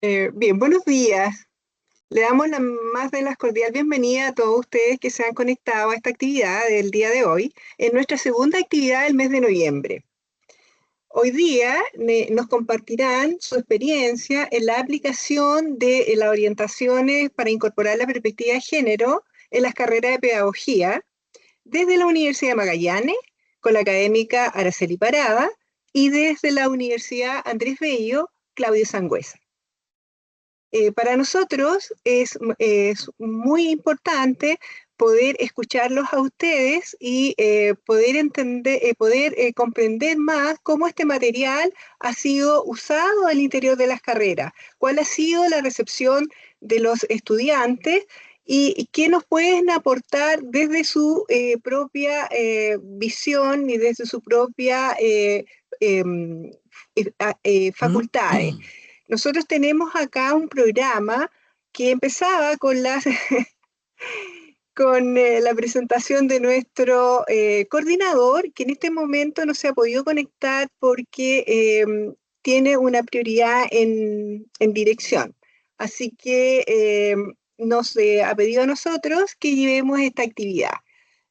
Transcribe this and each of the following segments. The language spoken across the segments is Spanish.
Bien, buenos días. Le damos la más de las cordial bienvenida a todos ustedes que se han conectado a esta actividad del día de hoy, en nuestra segunda actividad del mes de noviembre. Hoy día nos compartirán su experiencia en la aplicación de las orientaciones para incorporar la perspectiva de género en las carreras de pedagogía desde la Universidad de Magallanes, con la académica Araceli Parada, y desde la Universidad Andrés Bello, Claudio Sangüesa. Para nosotros es muy importante poder escucharlos a ustedes y poder entender, comprender más cómo este material ha sido usado al interior de las carreras, cuál ha sido la recepción de los estudiantes y qué nos pueden aportar desde su propia visión y desde su propia facultades. Nosotros tenemos acá un programa que empezaba con con la presentación de nuestro coordinador, que en este momento no se ha podido conectar porque tiene una prioridad en dirección. Así que nos ha pedido a nosotros que llevemos esta actividad.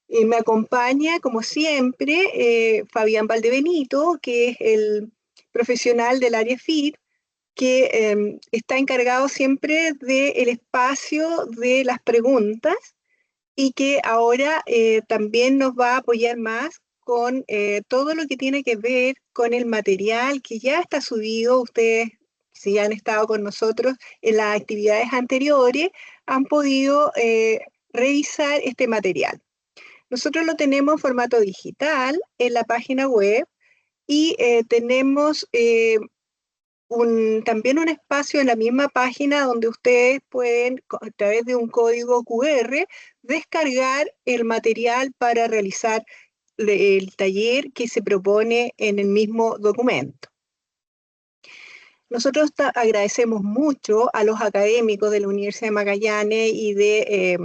Me acompaña, como siempre, Fabián Valdebenito, que es el profesional del área FIT, que está encargado siempre del espacio de las preguntas y que ahora también nos va a apoyar más con todo lo que tiene que ver con el material que ya está subido. Ustedes, si han estado con nosotros en las actividades anteriores, han podido revisar este material. Nosotros lo tenemos en formato digital en la página web y tenemos también un espacio en la misma página donde ustedes pueden, a través de un código QR, descargar el material para realizar el taller que se propone en el mismo documento. Nosotros agradecemos mucho a los académicos de la Universidad de Magallanes y de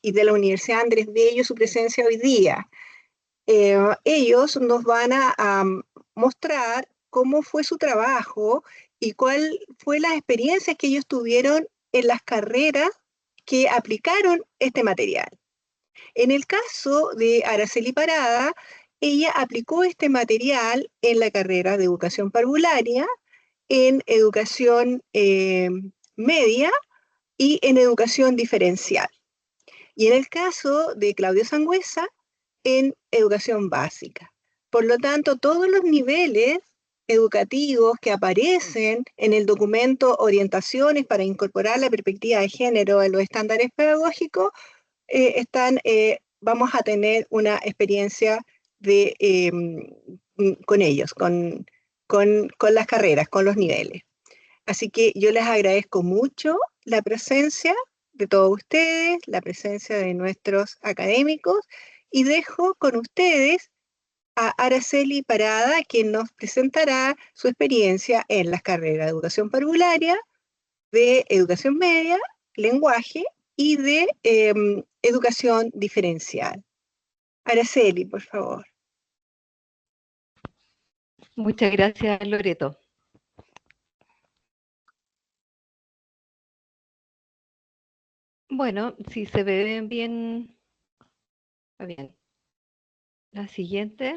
la Universidad Andrés Bello su presencia hoy día. Ellos nos van a mostrar cómo fue su trabajo y cuál fue las experiencias que ellos tuvieron en las carreras que aplicaron este material. En el caso de Araceli Parada, ella aplicó este material en la carrera de educación parvularia, en educación media y en educación diferencial. Y en el caso de Claudio Sangüesa, en educación básica. Por lo tanto, todos los niveles educativos que aparecen en el documento Orientaciones para incorporar la perspectiva de género en los estándares pedagógicos, vamos a tener una experiencia con ellos, con las carreras, con los niveles. Así que yo les agradezco mucho la presencia de todos ustedes, la presencia de nuestros académicos, y dejo con ustedes a Araceli Parada, quien nos presentará su experiencia en las carreras de educación parvularia, de educación media, lenguaje y de educación diferencial. Araceli, por favor. Muchas gracias, Loreto. Bueno, si se ven bien, está bien. La siguiente.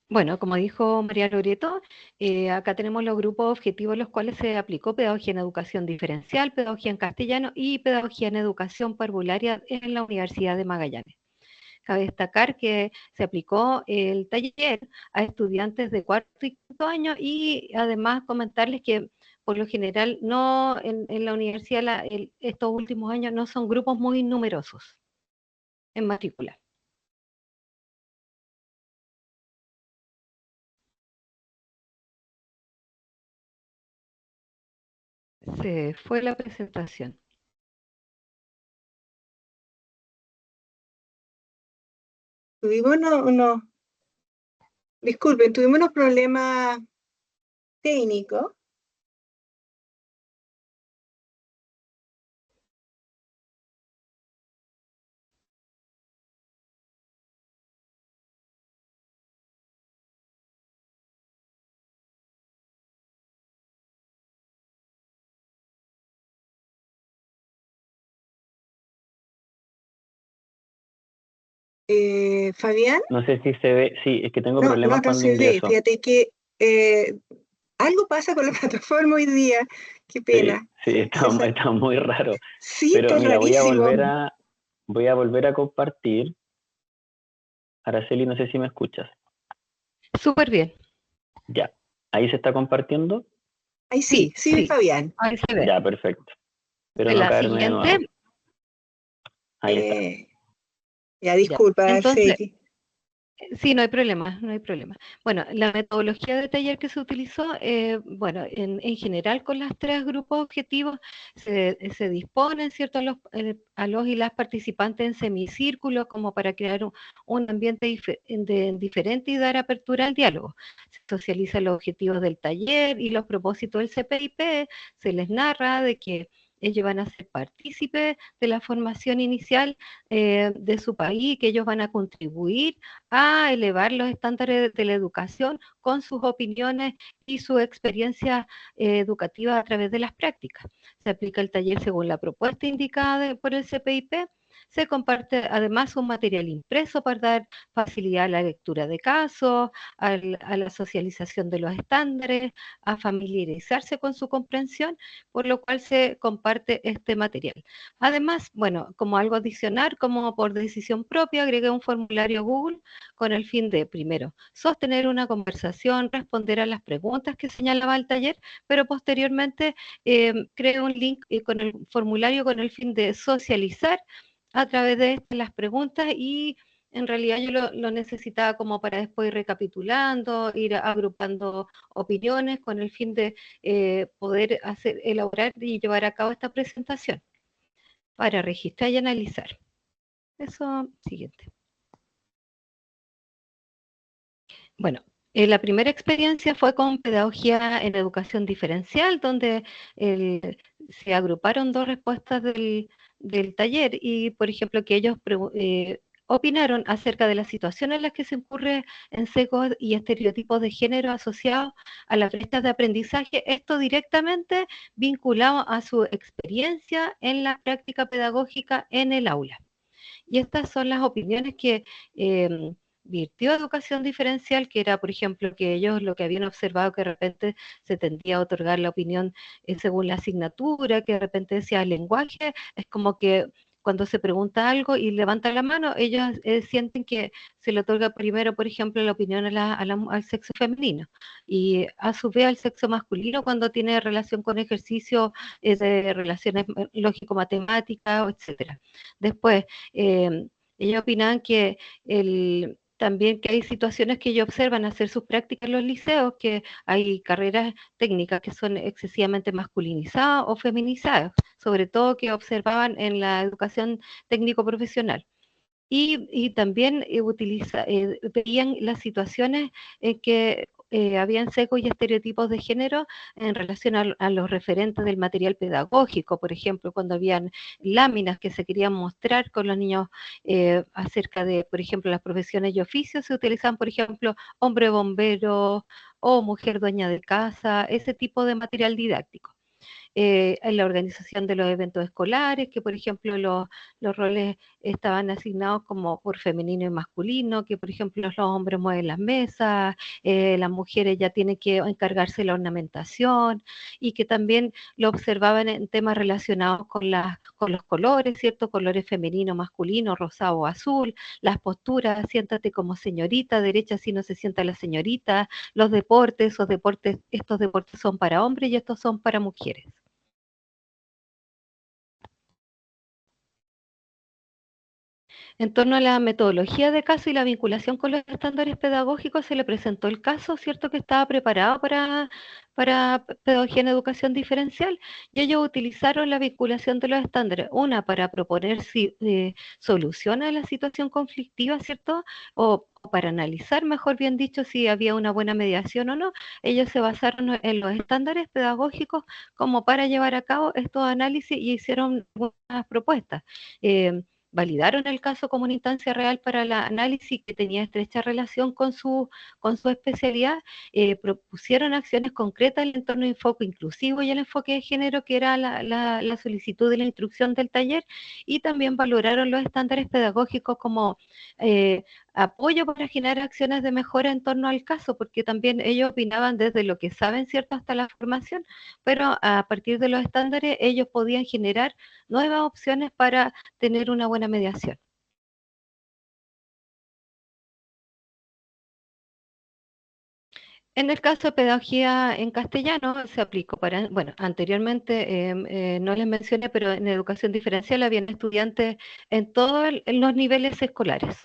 Bueno, como dijo María Loreto, acá tenemos los grupos objetivos en los cuales se aplicó pedagogía en educación diferencial, pedagogía en castellano y pedagogía en educación parvularia en la Universidad de Magallanes. Cabe destacar que se aplicó el taller a estudiantes de cuarto y quinto año y además comentarles que por lo general no en la universidad estos últimos años no son grupos muy numerosos en matrícula. Se fue la presentación. Tuvimos disculpen, tuvimos unos problemas técnicos. Fabián, No sé si se ve, sí, es que tengo no, problemas no cuando se ve. ingreso. Fíjate que algo pasa con la plataforma hoy día. Qué Sí, pena. sí, está muy raro. Sí, Pero está mira, rarísimo. voy a volver a compartir. Araceli, no sé si me escuchas. Súper bien. Ya, ahí se está compartiendo. Ahí Sí, sí, sí. Fabián. Ahí se ve. Ya, perfecto. Pero En no la caerme de nuevo. siguiente, Ahí está. Ya, ya. disculpa, Entonces, Arceli. sí, no hay problema, no hay problema. Bueno, la metodología de taller que se utilizó, bueno, en general con los tres grupos objetivos se disponen, ¿cierto?, a los y las participantes en semicírculos como para crear un ambiente diferente y dar apertura al diálogo. Se socializan los objetivos del taller y los propósitos del CPIP, se les narra de que ellos van a ser partícipes de la formación inicial de su país, que ellos van a contribuir a elevar los estándares de la educación con sus opiniones y su experiencia educativa a través de las prácticas. Se aplica el taller según la propuesta indicada por el CPIP. Se comparte además un material impreso para dar facilidad a la lectura de casos, a la socialización de los estándares, a familiarizarse con su comprensión, por lo cual se comparte este material. Además, bueno, como algo adicional, como por decisión propia, agregué un formulario Google con el fin de, primero, sostener una conversación, responder a las preguntas que señalaba el taller, pero posteriormente creé un link con el formulario con el fin de socializar a través de las preguntas y en realidad yo lo necesitaba como para después ir recapitulando, ir agrupando opiniones con el fin de poder elaborar y llevar a cabo esta presentación para registrar y analizar. Eso, siguiente. Bueno, la primera experiencia fue con pedagogía en educación diferencial, donde se agruparon dos respuestas del taller y, por ejemplo, que ellos opinaron acerca de la situación en la que se incurre en sesgos y estereotipos de género asociados a las brechas de aprendizaje, esto directamente vinculado a su experiencia en la práctica pedagógica en el aula. Y estas son las opiniones que virtió educación diferencial, que era, por ejemplo, que ellos lo que habían observado que de repente se tendía a otorgar la opinión según la asignatura, que de repente decía el lenguaje, es como que cuando se pregunta algo y levanta la mano, ellos sienten que se le otorga primero, por ejemplo, la opinión al sexo femenino y a su vez al sexo masculino cuando tiene relación con ejercicio de relaciones lógico-matemáticas, etcétera. Después, ellos opinan que también que hay situaciones que ellos observan hacer sus prácticas en los liceos, que hay carreras técnicas que son excesivamente masculinizadas o feminizadas, sobre todo que observaban en la educación técnico-profesional. Y también veían las situaciones en que habían sesgos y estereotipos de género en relación a los referentes del material pedagógico, por ejemplo, cuando habían láminas que se querían mostrar con los niños acerca de, por ejemplo, las profesiones y oficios, se utilizaban, por ejemplo, hombre bombero o mujer dueña de casa, ese tipo de material didáctico en la organización de los eventos escolares, que por ejemplo los roles estaban asignados como por femenino y masculino, que por ejemplo los hombres mueven las mesas, las mujeres ya tienen que encargarse de la ornamentación, y que también lo observaban en temas relacionados con los colores, ¿cierto? Colores femenino, masculino, rosado o azul, las posturas, siéntate como señorita, derecha si no se sienta la señorita, los deportes, estos deportes son para hombres y estos son para mujeres. En torno a la metodología de caso y la vinculación con los estándares pedagógicos, se le presentó el caso, ¿cierto?, que estaba preparado para pedagogía en educación diferencial, y ellos utilizaron la vinculación de los estándares, una para proponer soluciones a la situación conflictiva, ¿cierto?, o para analizar, mejor bien dicho, si había una buena mediación o no. Ellos se basaron en los estándares pedagógicos como para llevar a cabo estos análisis y hicieron buenas propuestas. validaron el caso como una instancia real para el análisis que tenía estrecha relación con su especialidad, propusieron acciones concretas en el entorno de enfoque inclusivo y el enfoque de género, que era la solicitud de la instrucción del taller, y también valoraron los estándares pedagógicos como apoyo para generar acciones de mejora en torno al caso, porque también ellos opinaban desde lo que saben, ¿cierto?, hasta la formación, pero a partir de los estándares ellos podían generar nuevas opciones para tener una buena mediación. En el caso de pedagogía en castellano se aplicó para, bueno, anteriormente no les mencioné, pero en educación diferencial habían estudiantes en todos los niveles escolares.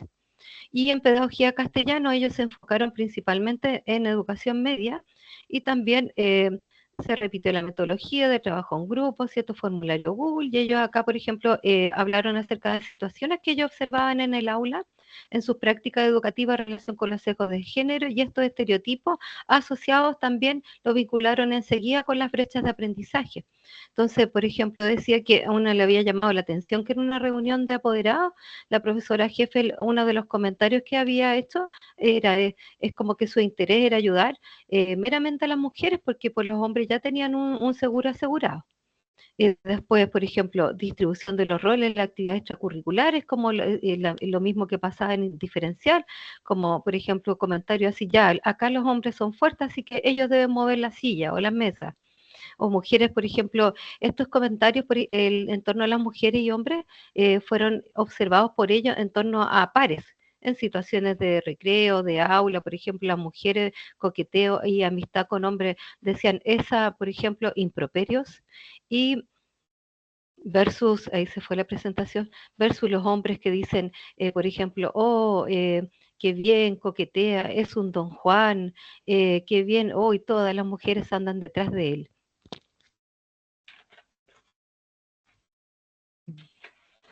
Y en pedagogía castellano ellos se enfocaron principalmente en educación media, y también se repitió la metodología de trabajo en grupo, cierto formulario Google, y ellos acá, por ejemplo, hablaron acerca de situaciones que ellos observaban en el aula, en sus prácticas educativas en relación con los sesgos de género, y estos estereotipos asociados también lo vincularon enseguida con las brechas de aprendizaje. Entonces, por ejemplo, decía que a una le había llamado la atención que en una reunión de apoderados, la profesora jefe, uno de los comentarios que había hecho era, es como que su interés era ayudar meramente a las mujeres, porque pues los hombres ya tenían un seguro asegurado. Después, por ejemplo, distribución de los roles en las actividades extracurriculares, como lo mismo que pasaba en diferencial, como por ejemplo comentarios así, ya, acá los hombres son fuertes, así que ellos deben mover la silla o las mesas. O mujeres, por ejemplo, estos comentarios en torno a las mujeres y hombres fueron observados por ellos en torno a pares, en situaciones de recreo, de aula, por ejemplo, las mujeres coqueteo y amistad con hombres decían esa, por ejemplo, improperios, y versus, ahí se fue la presentación, versus los hombres que dicen, por ejemplo, qué bien coquetea, es un don Juan, qué bien, y todas las mujeres andan detrás de él.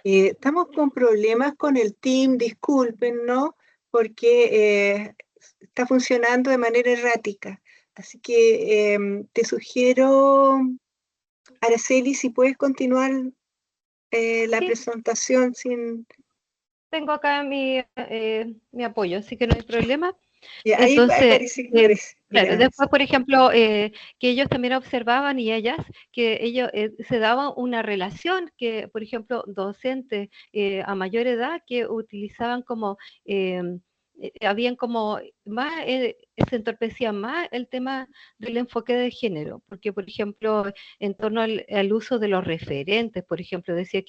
Estamos con problemas con el Team, disculpen, ¿no? Porque está funcionando de manera errática. Así que te sugiero, Araceli, si puedes continuar la Sí. presentación sin... Tengo acá mi apoyo, así que no hay problema. Ahí Entonces, parece que parece. claro, después, por ejemplo, que ellos también observaban, y ellas, que ellos se daban una relación que, por ejemplo, docentes a mayor edad que utilizaban como, habían como más, se entorpecía más el tema del enfoque de género, porque, por ejemplo, en torno al uso de los referentes, por ejemplo, decía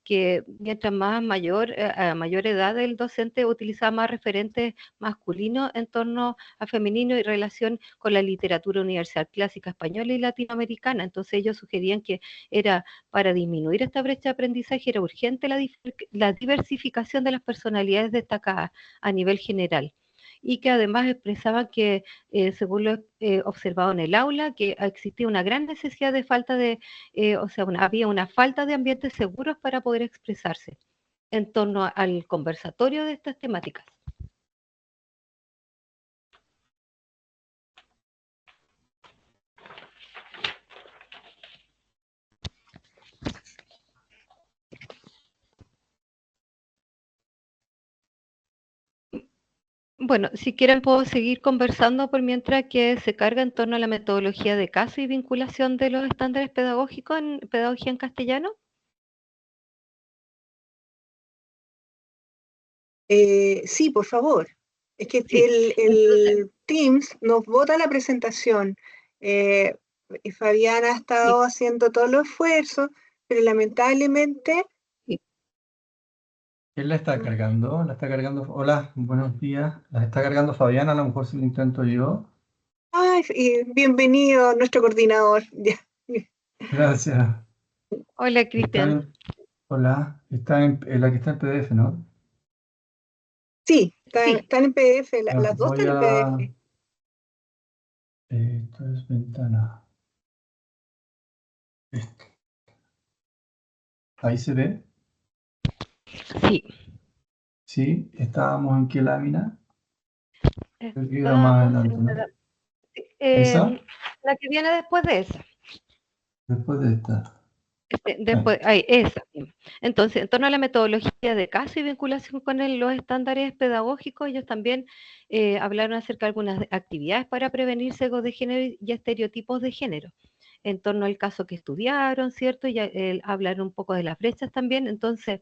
que mientras más mayor, a mayor edad el docente utilizaba más referentes masculinos en torno a femenino y relación con la literatura universal clásica española y latinoamericana. Entonces ellos sugerían que era para disminuir esta brecha de aprendizaje, era urgente la diversificación de las personalidades destacadas a nivel general, y que además expresaban que, según lo observado en el aula, que existía una gran necesidad de falta de, había una falta de ambientes seguros para poder expresarse en torno al conversatorio de estas temáticas. Bueno, si quieren puedo seguir conversando por mientras que se carga en torno a la metodología de caso y vinculación de los estándares pedagógicos en pedagogía en castellano. Sí, por favor. Es que Sí. el Teams nos bota la presentación. Y Fabiana ha estado haciendo todos los esfuerzos, pero lamentablemente... ¿Quién la está cargando? ¿La está cargando? Hola, buenos días. ¿La está cargando Fabiana? A lo mejor si lo intento yo. Ay, bienvenido nuestro coordinador. Gracias. Hola, Cristian. Hola, está en la que está en PDF, ¿no? Sí, Sí. están en PDF, las dos Voy están en PDF. Esto es ventana. Esto. ¿Ahí se ve? Sí. Sí, estábamos en qué lámina. Creo que era Estábamos más adelante, en ¿no? ¿Esa? la que viene después de esa. Después de esta. Después, esa misma. Entonces, en torno a la metodología de caso y vinculación con los estándares pedagógicos, ellos también hablaron acerca de algunas actividades para prevenir sesgos de género y estereotipos de género, en torno al caso que estudiaron, ¿cierto? Y hablaron un poco de las brechas también. Entonces,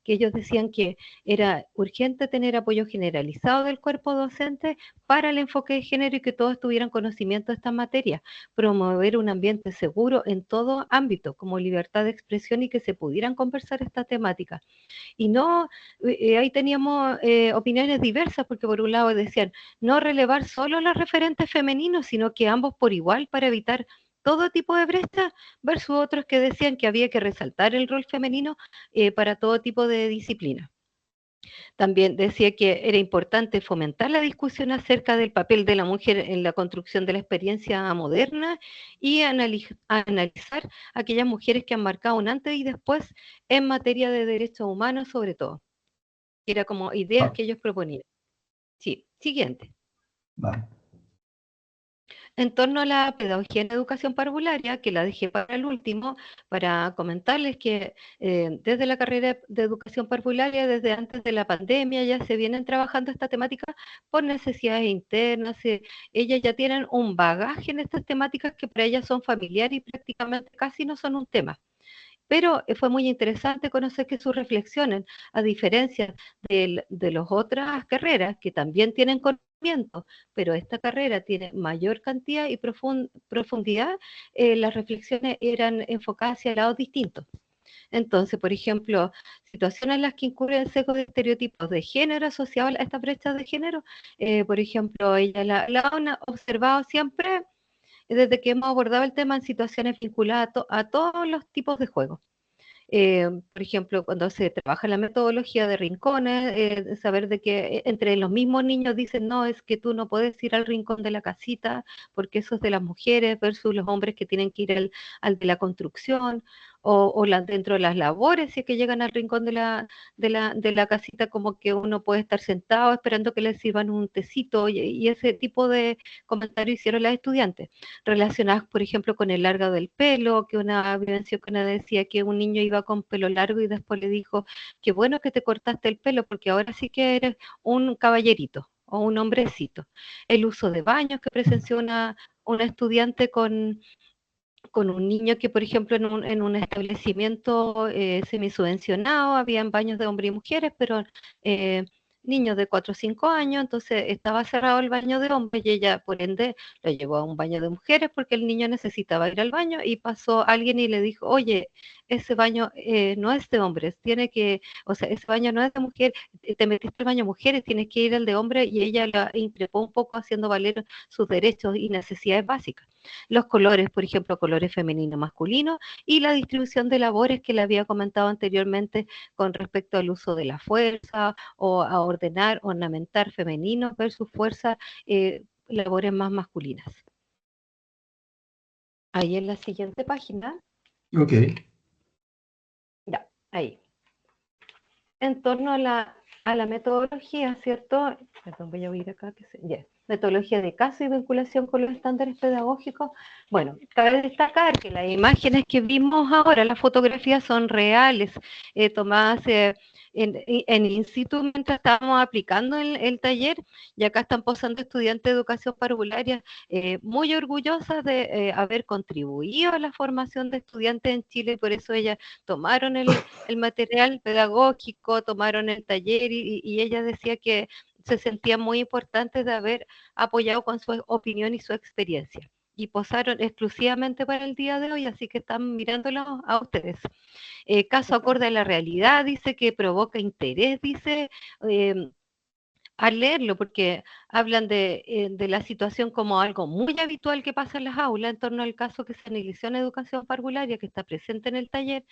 que ellos decían que era urgente tener apoyo generalizado del cuerpo docente para el enfoque de género y que todos tuvieran conocimiento de estas materias, promover un ambiente seguro en todo ámbito, como libertad de expresión y que se pudieran conversar esta temática. Y no, ahí teníamos opiniones diversas, porque por un lado decían no relevar solo los referentes femeninos, sino que ambos por igual para evitar todo tipo de brecha, versus otros que decían que había que resaltar el rol femenino para todo tipo de disciplina. También decía que era importante fomentar la discusión acerca del papel de la mujer en la construcción de la experiencia moderna y analizar aquellas mujeres que han marcado un antes y después en materia de derechos humanos sobre todo. Era como ideas que ellos proponían. Sí, siguiente. Vale. En torno a la pedagogía en educación parvularia, que la dejé para el último, para comentarles que desde la carrera de educación parvularia, desde antes de la pandemia, ya se vienen trabajando esta temática por necesidades internas. Ellas ya tienen un bagaje en estas temáticas que para ellas son familiares y prácticamente casi no son un tema. Pero fue muy interesante conocer que sus reflexiones, a diferencia de las otras carreras que también tienen conocimiento, pero esta carrera tiene mayor cantidad y profundidad, las reflexiones eran enfocadas hacia lados distintos. Entonces, por ejemplo, situaciones en las que incurren sesgos de estereotipos de género asociados a estas brechas de género, por ejemplo, ella la han observado siempre desde que hemos abordado el tema en situaciones vinculadas a todos los tipos de juegos. Por ejemplo, cuando se trabaja en la metodología de rincones, saber de que entre los mismos niños dicen, no, es que tú no puedes ir al rincón de la casita porque eso es de las mujeres versus los hombres que tienen que ir al de la construcción, o dentro de las labores, si es que llegan al rincón de la casita, como que uno puede estar sentado esperando que les sirvan un tecito, y ese tipo de comentarios hicieron las estudiantes, relacionadas, por ejemplo, con el largo del pelo, que una vivencia que una decía que un niño iba con pelo largo y después le dijo, qué bueno que te cortaste el pelo, porque ahora sí que eres un caballerito o un hombrecito. El uso de baños que presenció una estudiante con un niño que, por ejemplo, en un establecimiento semisubvencionado, habían baños de hombres y mujeres, pero niños de 4 o 5 años, entonces estaba cerrado el baño de hombres y ella, por ende, lo llevó a un baño de mujeres porque el niño necesitaba ir al baño y pasó alguien y le dijo, oye, ese baño no es de hombres, o sea, ese baño no es de mujeres, te metiste al baño de mujeres, tienes que ir al de hombres, y ella la increpó un poco haciendo valer sus derechos y necesidades básicas. Los colores, por ejemplo, colores femenino, masculino, y la distribución de labores que le había comentado anteriormente con respecto al uso de la fuerza o a ordenar, ornamentar femenino versus fuerza, labores más masculinas. Ahí en la siguiente página. Ok. Ya, ahí. En torno a la metodología, ¿cierto? Perdón, voy a oír acá. Metodología de caso y vinculación con los estándares pedagógicos. Bueno, cabe destacar que las imágenes que vimos ahora, las fotografías son reales, tomadas en in situ mientras estábamos aplicando el taller, y acá están posando estudiantes de educación parvularia muy orgullosas de haber contribuido a la formación de estudiantes en Chile, y por eso ellas tomaron el material pedagógico, tomaron el taller, y ella decía que se sentía muy importante de haber apoyado con su opinión y su experiencia. Y posaron exclusivamente para el día de hoy, así que están mirándolo a ustedes. Caso acorde a la realidad, dice que provoca interés, dice, al leerlo, porque hablan de la situación como algo muy habitual que pasa en las aulas en torno al caso que se analizó en educación parvularia, que está presente en el taller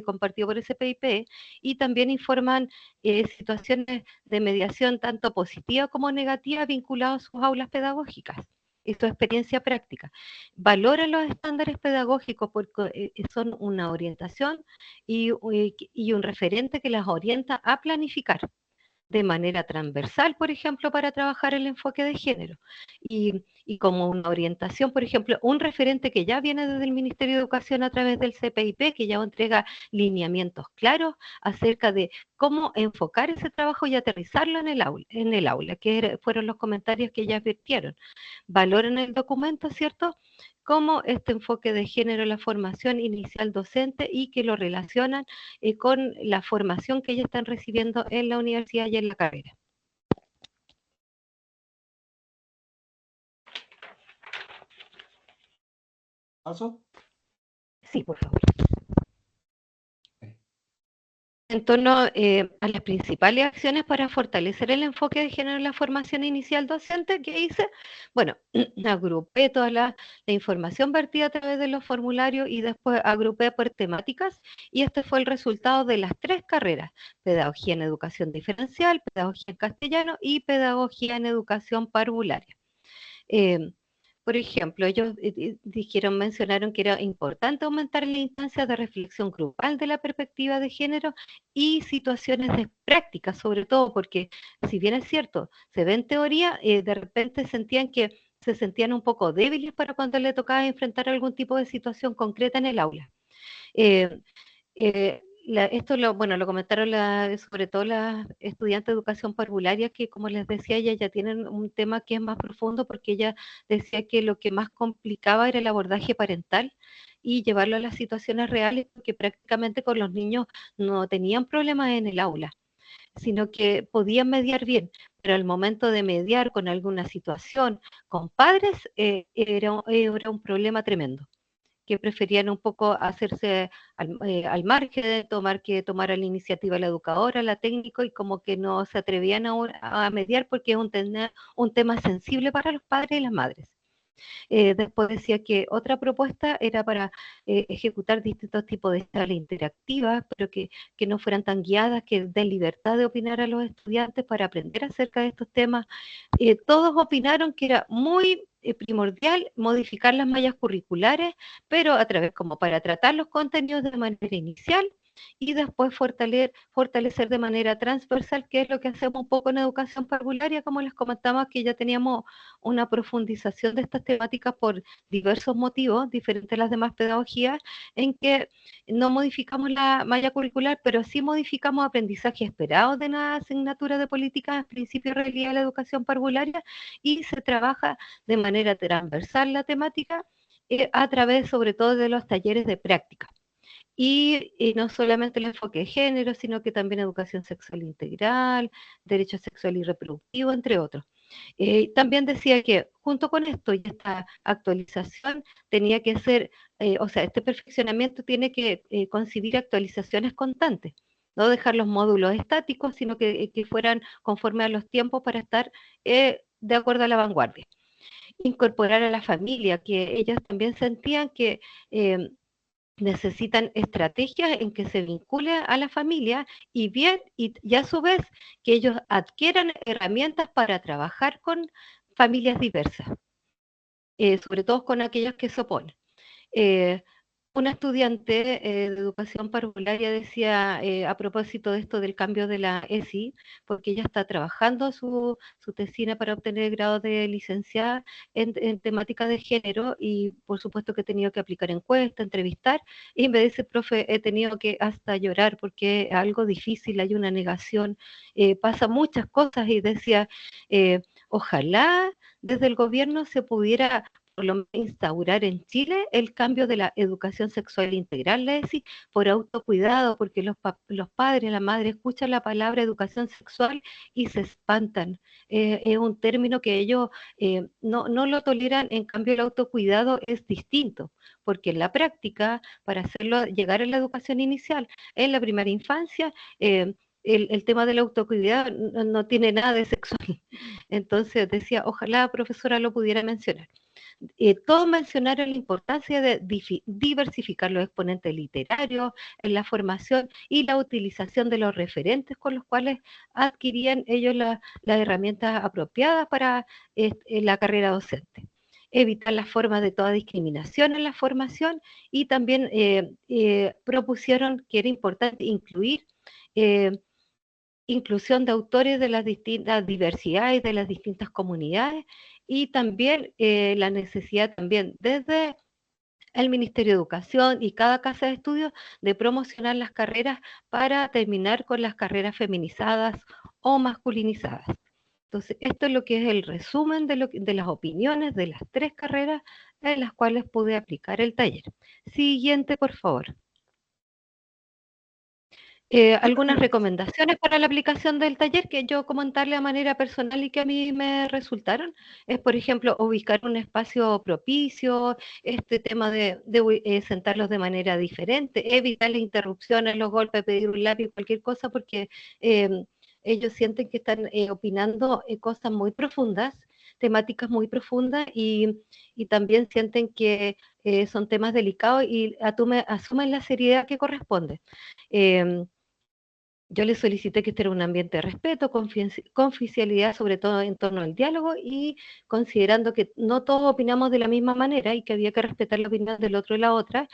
compartido por SPIP, y también informan situaciones de mediación tanto positiva como negativa vinculadas a sus aulas pedagógicas y su experiencia práctica. Valoran los estándares pedagógicos porque son una orientación y un referente que las orienta a planificar. de manera transversal, por ejemplo, para trabajar el enfoque de género. Y como una orientación, por ejemplo, un referente que ya viene desde el Ministerio de Educación a través del CPIP, que ya entrega lineamientos claros acerca de cómo enfocar ese trabajo y aterrizarlo en el aula, que fueron los comentarios que ya advirtieron. Valoran el documento, ¿cierto?, como este enfoque de género en la formación inicial docente y que lo relacionan con la formación que ellos están recibiendo en la universidad y en la carrera. ¿Paso? Sí, por favor. En torno a las principales acciones para fortalecer el enfoque de género en la formación inicial docente, ¿qué hice? Bueno, agrupé toda la información vertida a través de los formularios y después agrupé por temáticas, y este fue el resultado de las 3 carreras: pedagogía en educación diferencial, pedagogía en castellano y pedagogía en educación parvularia. Por ejemplo, ellos mencionaron que era importante aumentar la instancia de reflexión grupal de la perspectiva de género y situaciones de práctica, sobre todo porque, si bien es cierto, se ve en teoría, de repente se sentían un poco débiles para cuando le tocaba enfrentar algún tipo de situación concreta en el aula. Eh, esto lo comentaron sobre todo las estudiantes de educación parvularia, que, como les decía, ellas ya tienen un tema que es más profundo, porque ella decía que lo que más complicaba era el abordaje parental y llevarlo a las situaciones reales, porque prácticamente con los niños no tenían problemas en el aula, sino que podían mediar bien, pero al momento de mediar con alguna situación con padres, era un problema tremendo, que preferían un poco hacerse al margen, de tomar la iniciativa la educadora, la técnico, y como que no se atrevían a mediar, porque es un tema sensible para los padres y las madres. Después decía que otra propuesta era para ejecutar distintos tipos de charlas interactivas, pero que no fueran tan guiadas, que den libertad de opinar a los estudiantes para aprender acerca de estos temas. Todos opinaron que era muy primordial modificar las mallas curriculares, pero a través, como para tratar los contenidos de manera inicial, y después fortalecer de manera transversal, que es lo que hacemos un poco en educación parvularia, como les comentamos, que ya teníamos una profundización de estas temáticas por diversos motivos, diferentes a las demás pedagogías, en que no modificamos la malla curricular, pero sí modificamos aprendizaje esperado de la asignatura de políticas, principios y realidad de la educación parvularia, y se trabaja de manera transversal la temática a través, sobre todo, de los talleres de práctica. Y no solamente el enfoque de género, sino que también educación sexual integral, derecho sexual y reproductivo, entre otros. También decía que junto con esto y esta actualización tenía que ser, este perfeccionamiento tiene que concebir actualizaciones constantes, no dejar los módulos estáticos, sino que fueran conforme a los tiempos para estar de acuerdo a la vanguardia. Incorporar a la familia, que ellas también sentían que necesitan estrategias en que se vincule a la familia, y a su vez que ellos adquieran herramientas para trabajar con familias diversas, sobre todo con aquellas que se oponen. Una estudiante de educación parvularia decía, a propósito de esto del cambio de la ESI, porque ella está trabajando su tesina para obtener el grado de licenciada en temática de género, y por supuesto que he tenido que aplicar encuestas, entrevistar, y me dice: profe, he tenido que hasta llorar porque es algo difícil, hay una negación, pasa muchas cosas, y decía, ojalá desde el gobierno se pudiera por lo menos instaurar en Chile el cambio de la educación sexual integral, le decía, por autocuidado, porque los padres, la madre escuchan la palabra educación sexual y se espantan. Es un término que ellos no lo toleran. En cambio, el autocuidado es distinto, porque en la práctica, para hacerlo llegar a la educación inicial, en la primera infancia, el tema del autocuidado no tiene nada de sexual. Entonces decía, ojalá, profesora, lo pudiera mencionar. Todos mencionaron la importancia de diversificar los exponentes literarios en la formación y la utilización de los referentes con los cuales adquirían ellos las herramientas apropiadas para la carrera docente. Evitar las formas de toda discriminación en la formación, y también propusieron que era importante incluir inclusión de autores de las distintas diversidades, de las distintas comunidades, y también la necesidad también desde el Ministerio de Educación y cada casa de estudios de promocionar las carreras para terminar con las carreras feminizadas o masculinizadas. Entonces, esto es lo que es el resumen de las opiniones de las 3 carreras en las cuales pude aplicar el taller. Siguiente, por favor. Algunas recomendaciones para la aplicación del taller que yo comentarle a manera personal y que a mí me resultaron es, por ejemplo, ubicar un espacio propicio, este tema de sentarlos de manera diferente, evitar las interrupciones, los golpes, pedir un lápiz, cualquier cosa, porque ellos sienten que están opinando cosas muy profundas, temáticas muy profundas, y también sienten que son temas delicados y asumen la seriedad que corresponde. Yo les solicité que este era un ambiente de respeto, confidencialidad, sobre todo en torno al diálogo, y considerando que no todos opinamos de la misma manera y que había que respetar la opinión del otro y la otra.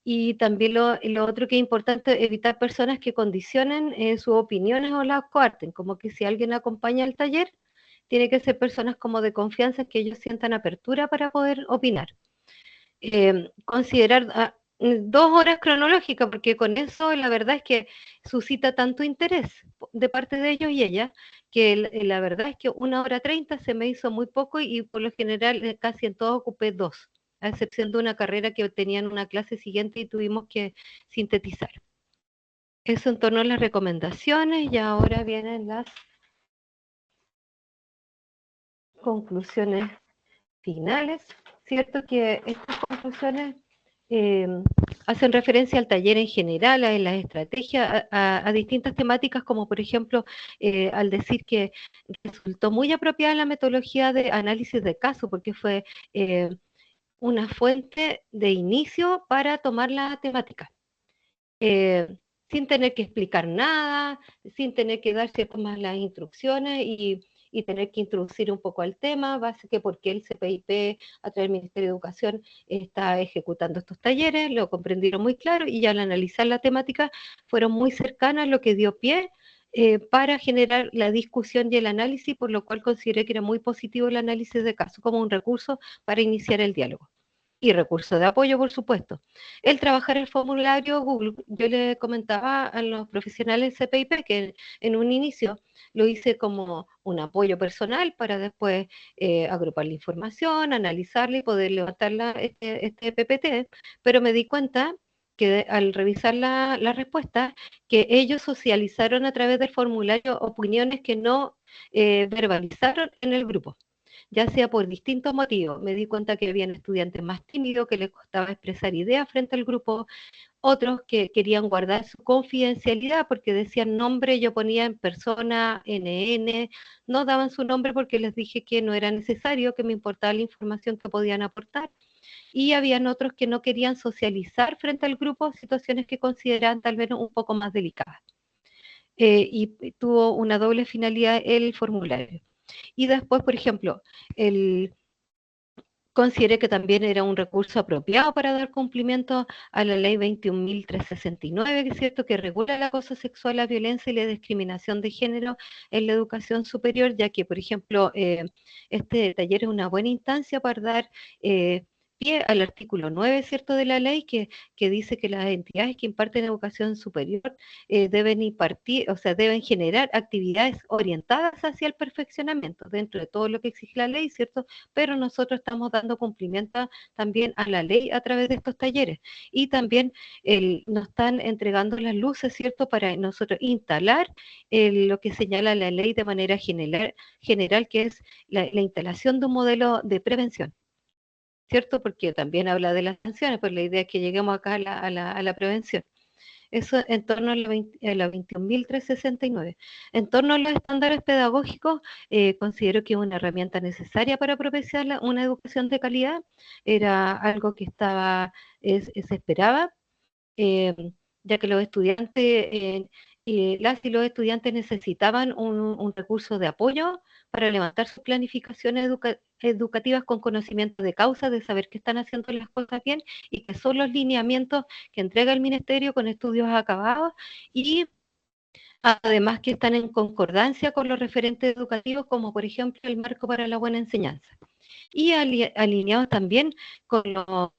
Y también lo otro que es importante, evitar personas que condicionen sus opiniones o las coarten, como que si alguien acompaña al taller, tiene que ser personas como de confianza, que ellos sientan apertura para poder opinar. Considerar 2 horas cronológicas, porque con eso la verdad es que suscita tanto interés de parte de ellos y ella, que la verdad es que 1 hora 30 se me hizo muy poco, y por lo general casi en todo ocupé 2, a excepción de una carrera que tenían una clase siguiente y tuvimos que sintetizar. Eso en torno a las recomendaciones, y ahora vienen las conclusiones finales, ¿cierto? Que estas conclusiones hacen referencia al taller en general, a las estrategias, a distintas temáticas, como por ejemplo, al decir que resultó muy apropiada la metodología de análisis de caso, porque fue una fuente de inicio para tomar la temática. Sin tener que explicar nada, sin tener que dar ciertas más las instrucciones y tener que introducir un poco al tema, base que porque el CPIP a través del Ministerio de Educación está ejecutando estos talleres, lo comprendieron muy claro, y al analizar la temática fueron muy cercanas, lo que dio pie para generar la discusión y el análisis, por lo cual consideré que era muy positivo el análisis de caso como un recurso para iniciar el diálogo. Y recursos de apoyo, por supuesto. El trabajar el formulario Google, yo le comentaba a los profesionales del CPIP que en un inicio lo hice como un apoyo personal para después agrupar la información, analizarla y poder levantar este PPT, pero me di cuenta que al revisar la respuesta, que ellos socializaron a través del formulario opiniones que no verbalizaron en el grupo, ya sea por distintos motivos. Me di cuenta que habían estudiantes más tímidos, que les costaba expresar ideas frente al grupo, otros que querían guardar su confidencialidad porque decían nombre, yo ponía en persona, NN, no daban su nombre porque les dije que no era necesario, que me importaba la información que podían aportar. Y habían otros que no querían socializar frente al grupo situaciones que consideraban tal vez un poco más delicadas. Y tuvo una doble finalidad el formulario. Y después, por ejemplo, consideré que también era un recurso apropiado para dar cumplimiento a la ley 21.369, que es cierto, que regula el acoso sexual, la violencia y la discriminación de género en la educación superior, ya que, por ejemplo, este taller es una buena instancia para dar pie al artículo 9, ¿cierto?, de la ley, que dice que las entidades que imparten educación superior deben impartir, o sea, deben generar actividades orientadas hacia el perfeccionamiento dentro de todo lo que exige la ley, ¿cierto? Pero nosotros estamos dando cumplimiento también a la ley a través de estos talleres, y también nos están entregando las luces, ¿cierto?, para nosotros instalar lo que señala la ley de manera general, que es la instalación de un modelo de prevención, ¿cierto? Porque también habla de las sanciones, pues la idea es que lleguemos acá a la prevención. Eso en torno a la 21.369. En torno a los estándares pedagógicos, considero que es una herramienta necesaria para propiciar una educación de calidad. Era algo que se esperaba, ya que los estudiantes, las y los estudiantes necesitaban un recurso de apoyo para levantar sus planificaciones educativas con conocimiento de causa, de saber que están haciendo las cosas bien y que son los lineamientos que entrega el Ministerio con estudios acabados, y además que están en concordancia con los referentes educativos, como por ejemplo el marco para la buena enseñanza, y alineados también con los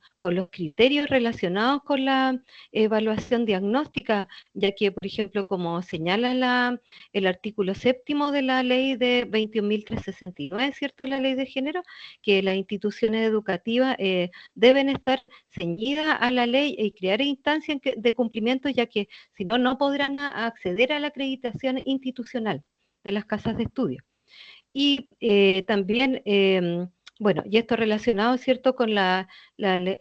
criterios relacionados con la evaluación diagnóstica, ya que, por ejemplo, como señala el artículo 7º de la ley de 21.369, ¿cierto?, la ley de género, que las instituciones educativas deben estar ceñidas a la ley y crear instancias de cumplimiento, ya que si no, no podrán acceder a la acreditación institucional de las casas de estudio. Y también, bueno, y esto relacionado, ¿cierto?, con la ley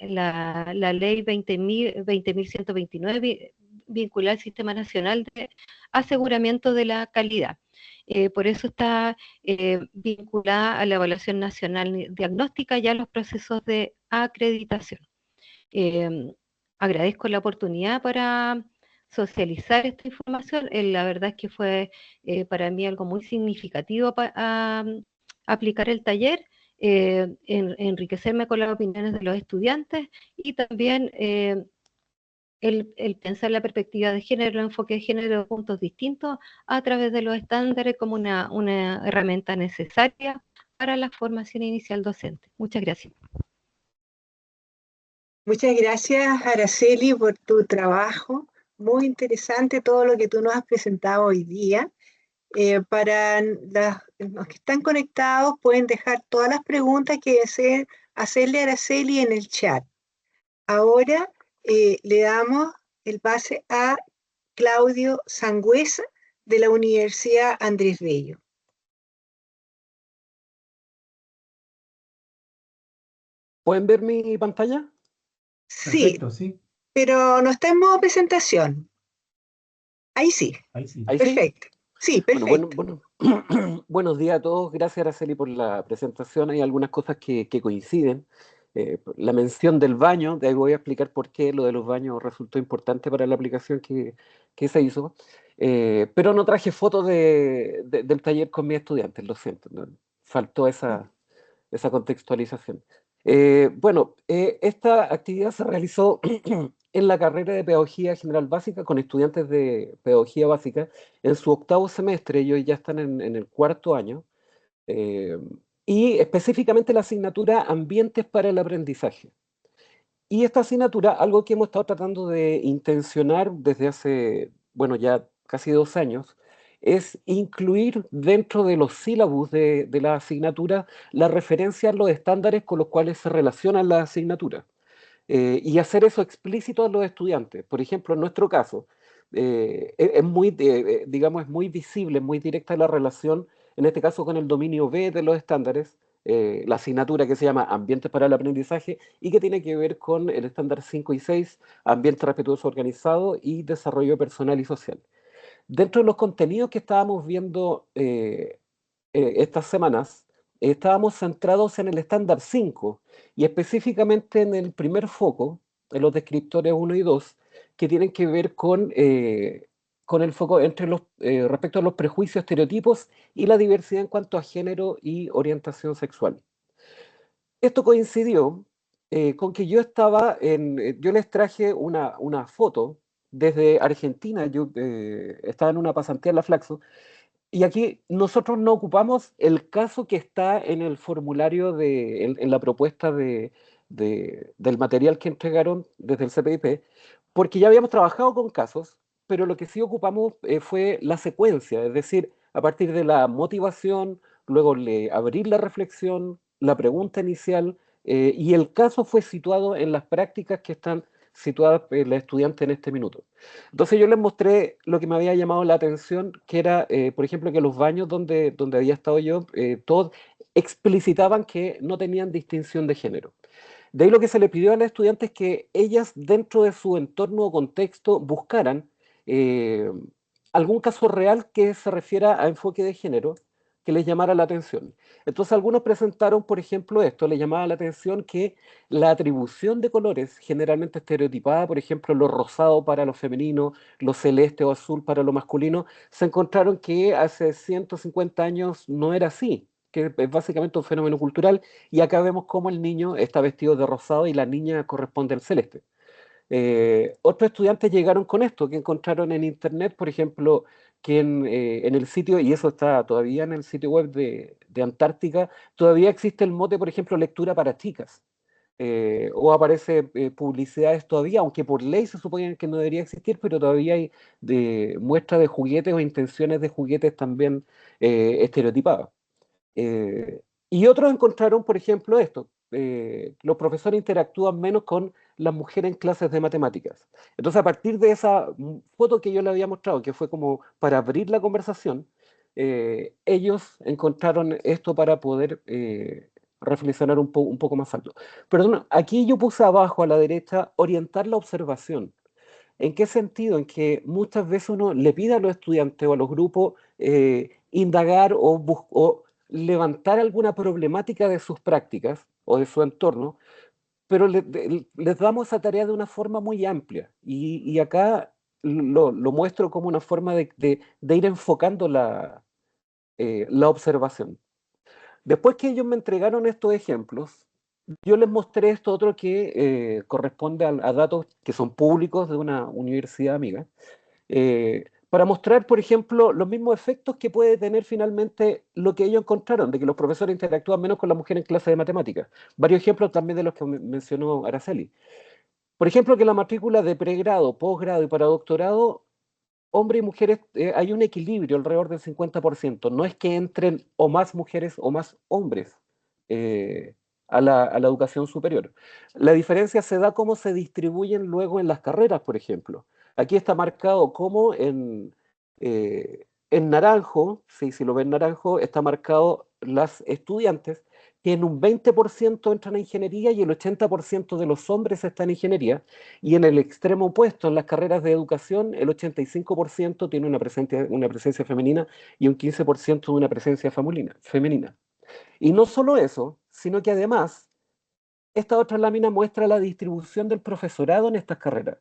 20.129, vinculada al Sistema Nacional de Aseguramiento de la Calidad. Por eso está vinculada a la Evaluación Nacional Diagnóstica y a los procesos de acreditación. Agradezco la oportunidad para socializar esta información. La verdad es que fue para mí algo muy significativo para aplicar el taller, enriquecerme con las opiniones de los estudiantes y también el pensar la perspectiva de género, el enfoque de género de puntos distintos a través de los estándares como una herramienta necesaria para la formación inicial docente. Muchas gracias. Muchas gracias, Araceli, por tu trabajo. Muy interesante todo lo que tú nos has presentado hoy día. Para los que están conectados, pueden dejar todas las preguntas que deseen hacerle a Araceli en el chat. Ahora le damos el pase a Claudio Sangüesa de la Universidad Andrés Bello. ¿Pueden ver mi pantalla? Sí, Perfecto, sí. pero no está en modo presentación. Ahí sí, Ahí sí. ¿Ahí sí? perfecto. Sí, perfecto. Bueno, buenos días a todos. Gracias, Araceli, por la presentación. Hay algunas cosas que coinciden. La mención del baño, de ahí voy a explicar por qué lo de los baños resultó importante para la aplicación que se hizo. Pero no traje fotos del taller con mis estudiantes, lo siento, ¿no? Faltó esa contextualización. Esta actividad se realizó en la carrera de Pedagogía General Básica con estudiantes de Pedagogía Básica en su 8º semestre. Ellos ya están en el 4º año, y específicamente la asignatura Ambientes para el Aprendizaje. Y esta asignatura, algo que hemos estado tratando de intencionar desde hace, bueno, ya casi 2 años, es incluir dentro de los sílabus de la asignatura la referencia a los estándares con los cuales se relacionan las asignaturas, y hacer eso explícito a los estudiantes. Por ejemplo, en nuestro caso, es muy, digamos, es muy visible, muy directa la relación, en este caso con el dominio B de los estándares, la asignatura que se llama Ambientes para el Aprendizaje y que tiene que ver con el estándar 5 y 6, Ambiente respetuoso organizado y Desarrollo personal y social. Dentro de los contenidos que estábamos viendo estas semanas, estábamos centrados en el estándar 5 y específicamente en el primer foco, en los descriptores 1 y 2, que tienen que ver con el foco respecto a los prejuicios, estereotipos y la diversidad en cuanto a género y orientación sexual. Esto coincidió con que yo yo les traje una foto desde Argentina. Yo estaba en una pasantía en la Flaxo, y aquí nosotros no ocupamos el caso que está en el formulario, en la propuesta del material que entregaron desde el CPIP, porque ya habíamos trabajado con casos, pero lo que sí ocupamos fue la secuencia, es decir, a partir de la motivación, luego abrir la reflexión, la pregunta inicial, y el caso fue situado en las prácticas que están situadas la estudiante en este minuto. Entonces yo les mostré lo que me había llamado la atención, que era, por ejemplo, que los baños donde había estado yo, todos explicitaban que no tenían distinción de género. De ahí lo que se le pidió a las estudiantes es que ellas, dentro de su entorno o contexto, buscaran eh, algún caso real que se refiera a enfoque de género que les llamara la atención. Entonces algunos presentaron, por ejemplo, esto, les llamaba la atención que la atribución de colores generalmente estereotipada, por ejemplo, lo rosado para lo femenino, lo celeste o azul para lo masculino, se encontraron que hace 150 años no era así, que es básicamente un fenómeno cultural, y acá vemos cómo el niño está vestido de rosado y la niña corresponde al celeste. Otros estudiantes llegaron con esto, que encontraron en internet, por ejemplo, que en el sitio, y eso está todavía en el sitio web de Antártica, todavía existe el mote, por ejemplo, lectura para chicas. O aparece publicidades todavía, aunque por ley se supone que no debería existir, pero todavía hay muestras de juguetes o intenciones de juguetes también estereotipadas. Y otros encontraron, por ejemplo, esto. Los profesores interactúan menos con las mujeres en clases de matemáticas. Entonces, a partir de esa foto que yo le había mostrado, que fue como para abrir la conversación, ellos encontraron esto para poder reflexionar un poco más alto. Perdón, aquí yo puse abajo a la derecha orientar la observación. ¿En qué sentido? En que muchas veces uno le pide a los estudiantes o a los grupos indagar o levantar alguna problemática de sus prácticas o de su entorno, pero les damos esa tarea de una forma muy amplia. Y acá lo muestro como una forma de ir enfocando la observación. Después que ellos me entregaron estos ejemplos, yo les mostré esto otro que corresponde a datos que son públicos de una universidad amiga, para mostrar, por ejemplo, los mismos efectos que puede tener finalmente lo que ellos encontraron, de que los profesores interactúan menos con la mujer en clase de matemáticas. Varios ejemplos también de los que mencionó Araceli. Por ejemplo, que la matrícula de pregrado, posgrado y para doctorado, hombres y mujeres, hay un equilibrio alrededor del 50%. No es que entren o más mujeres o más hombres eh, a la educación superior. La diferencia se da cómo se distribuyen luego en las carreras, por ejemplo. Aquí está marcado como en naranjo, sí, si lo ven naranjo, está marcado las estudiantes, que en un 20% entran a ingeniería y el 80% de los hombres están en ingeniería, y en el extremo opuesto, en las carreras de educación, el 85% tiene una presencia femenina y un 15% una presencia femenina. Y no solo eso, sino que además, esta otra lámina muestra la distribución del profesorado en estas carreras.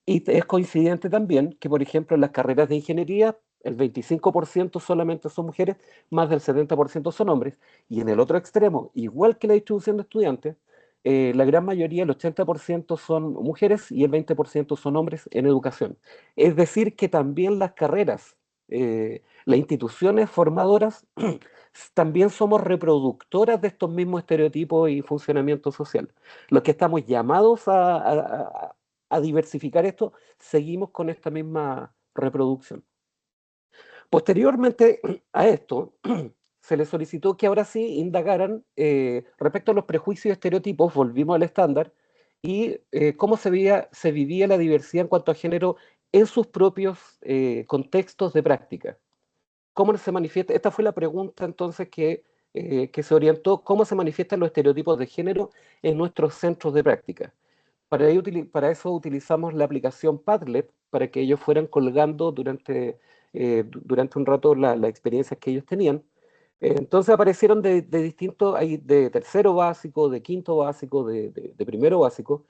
Y es coincidente también que, por ejemplo, en las carreras de ingeniería, el 25% solamente son mujeres, más del 70% son hombres. Y en el otro extremo, igual que la distribución de estudiantes, la gran mayoría, el 80% son mujeres y el 20% son hombres en educación. Es decir, que también las carreras, las instituciones formadoras, también somos reproductoras de estos mismos estereotipos y funcionamiento social. Los que estamos llamados a diversificar esto, seguimos con esta misma reproducción. Posteriormente a esto, se les solicitó que ahora sí indagaran respecto a los prejuicios y estereotipos, volvimos al estándar, y cómo se vivía la diversidad en cuanto a género en sus propios contextos de práctica. ¿Cómo se manifiesta? Esta fue la pregunta entonces que se orientó, ¿cómo se manifiestan los estereotipos de género en nuestros centros de práctica? Para eso utilizamos la aplicación Padlet, para que ellos fueran colgando durante un rato las experiencias que ellos tenían. Entonces aparecieron de distintos, hay de tercero básico, de quinto básico, de primero básico,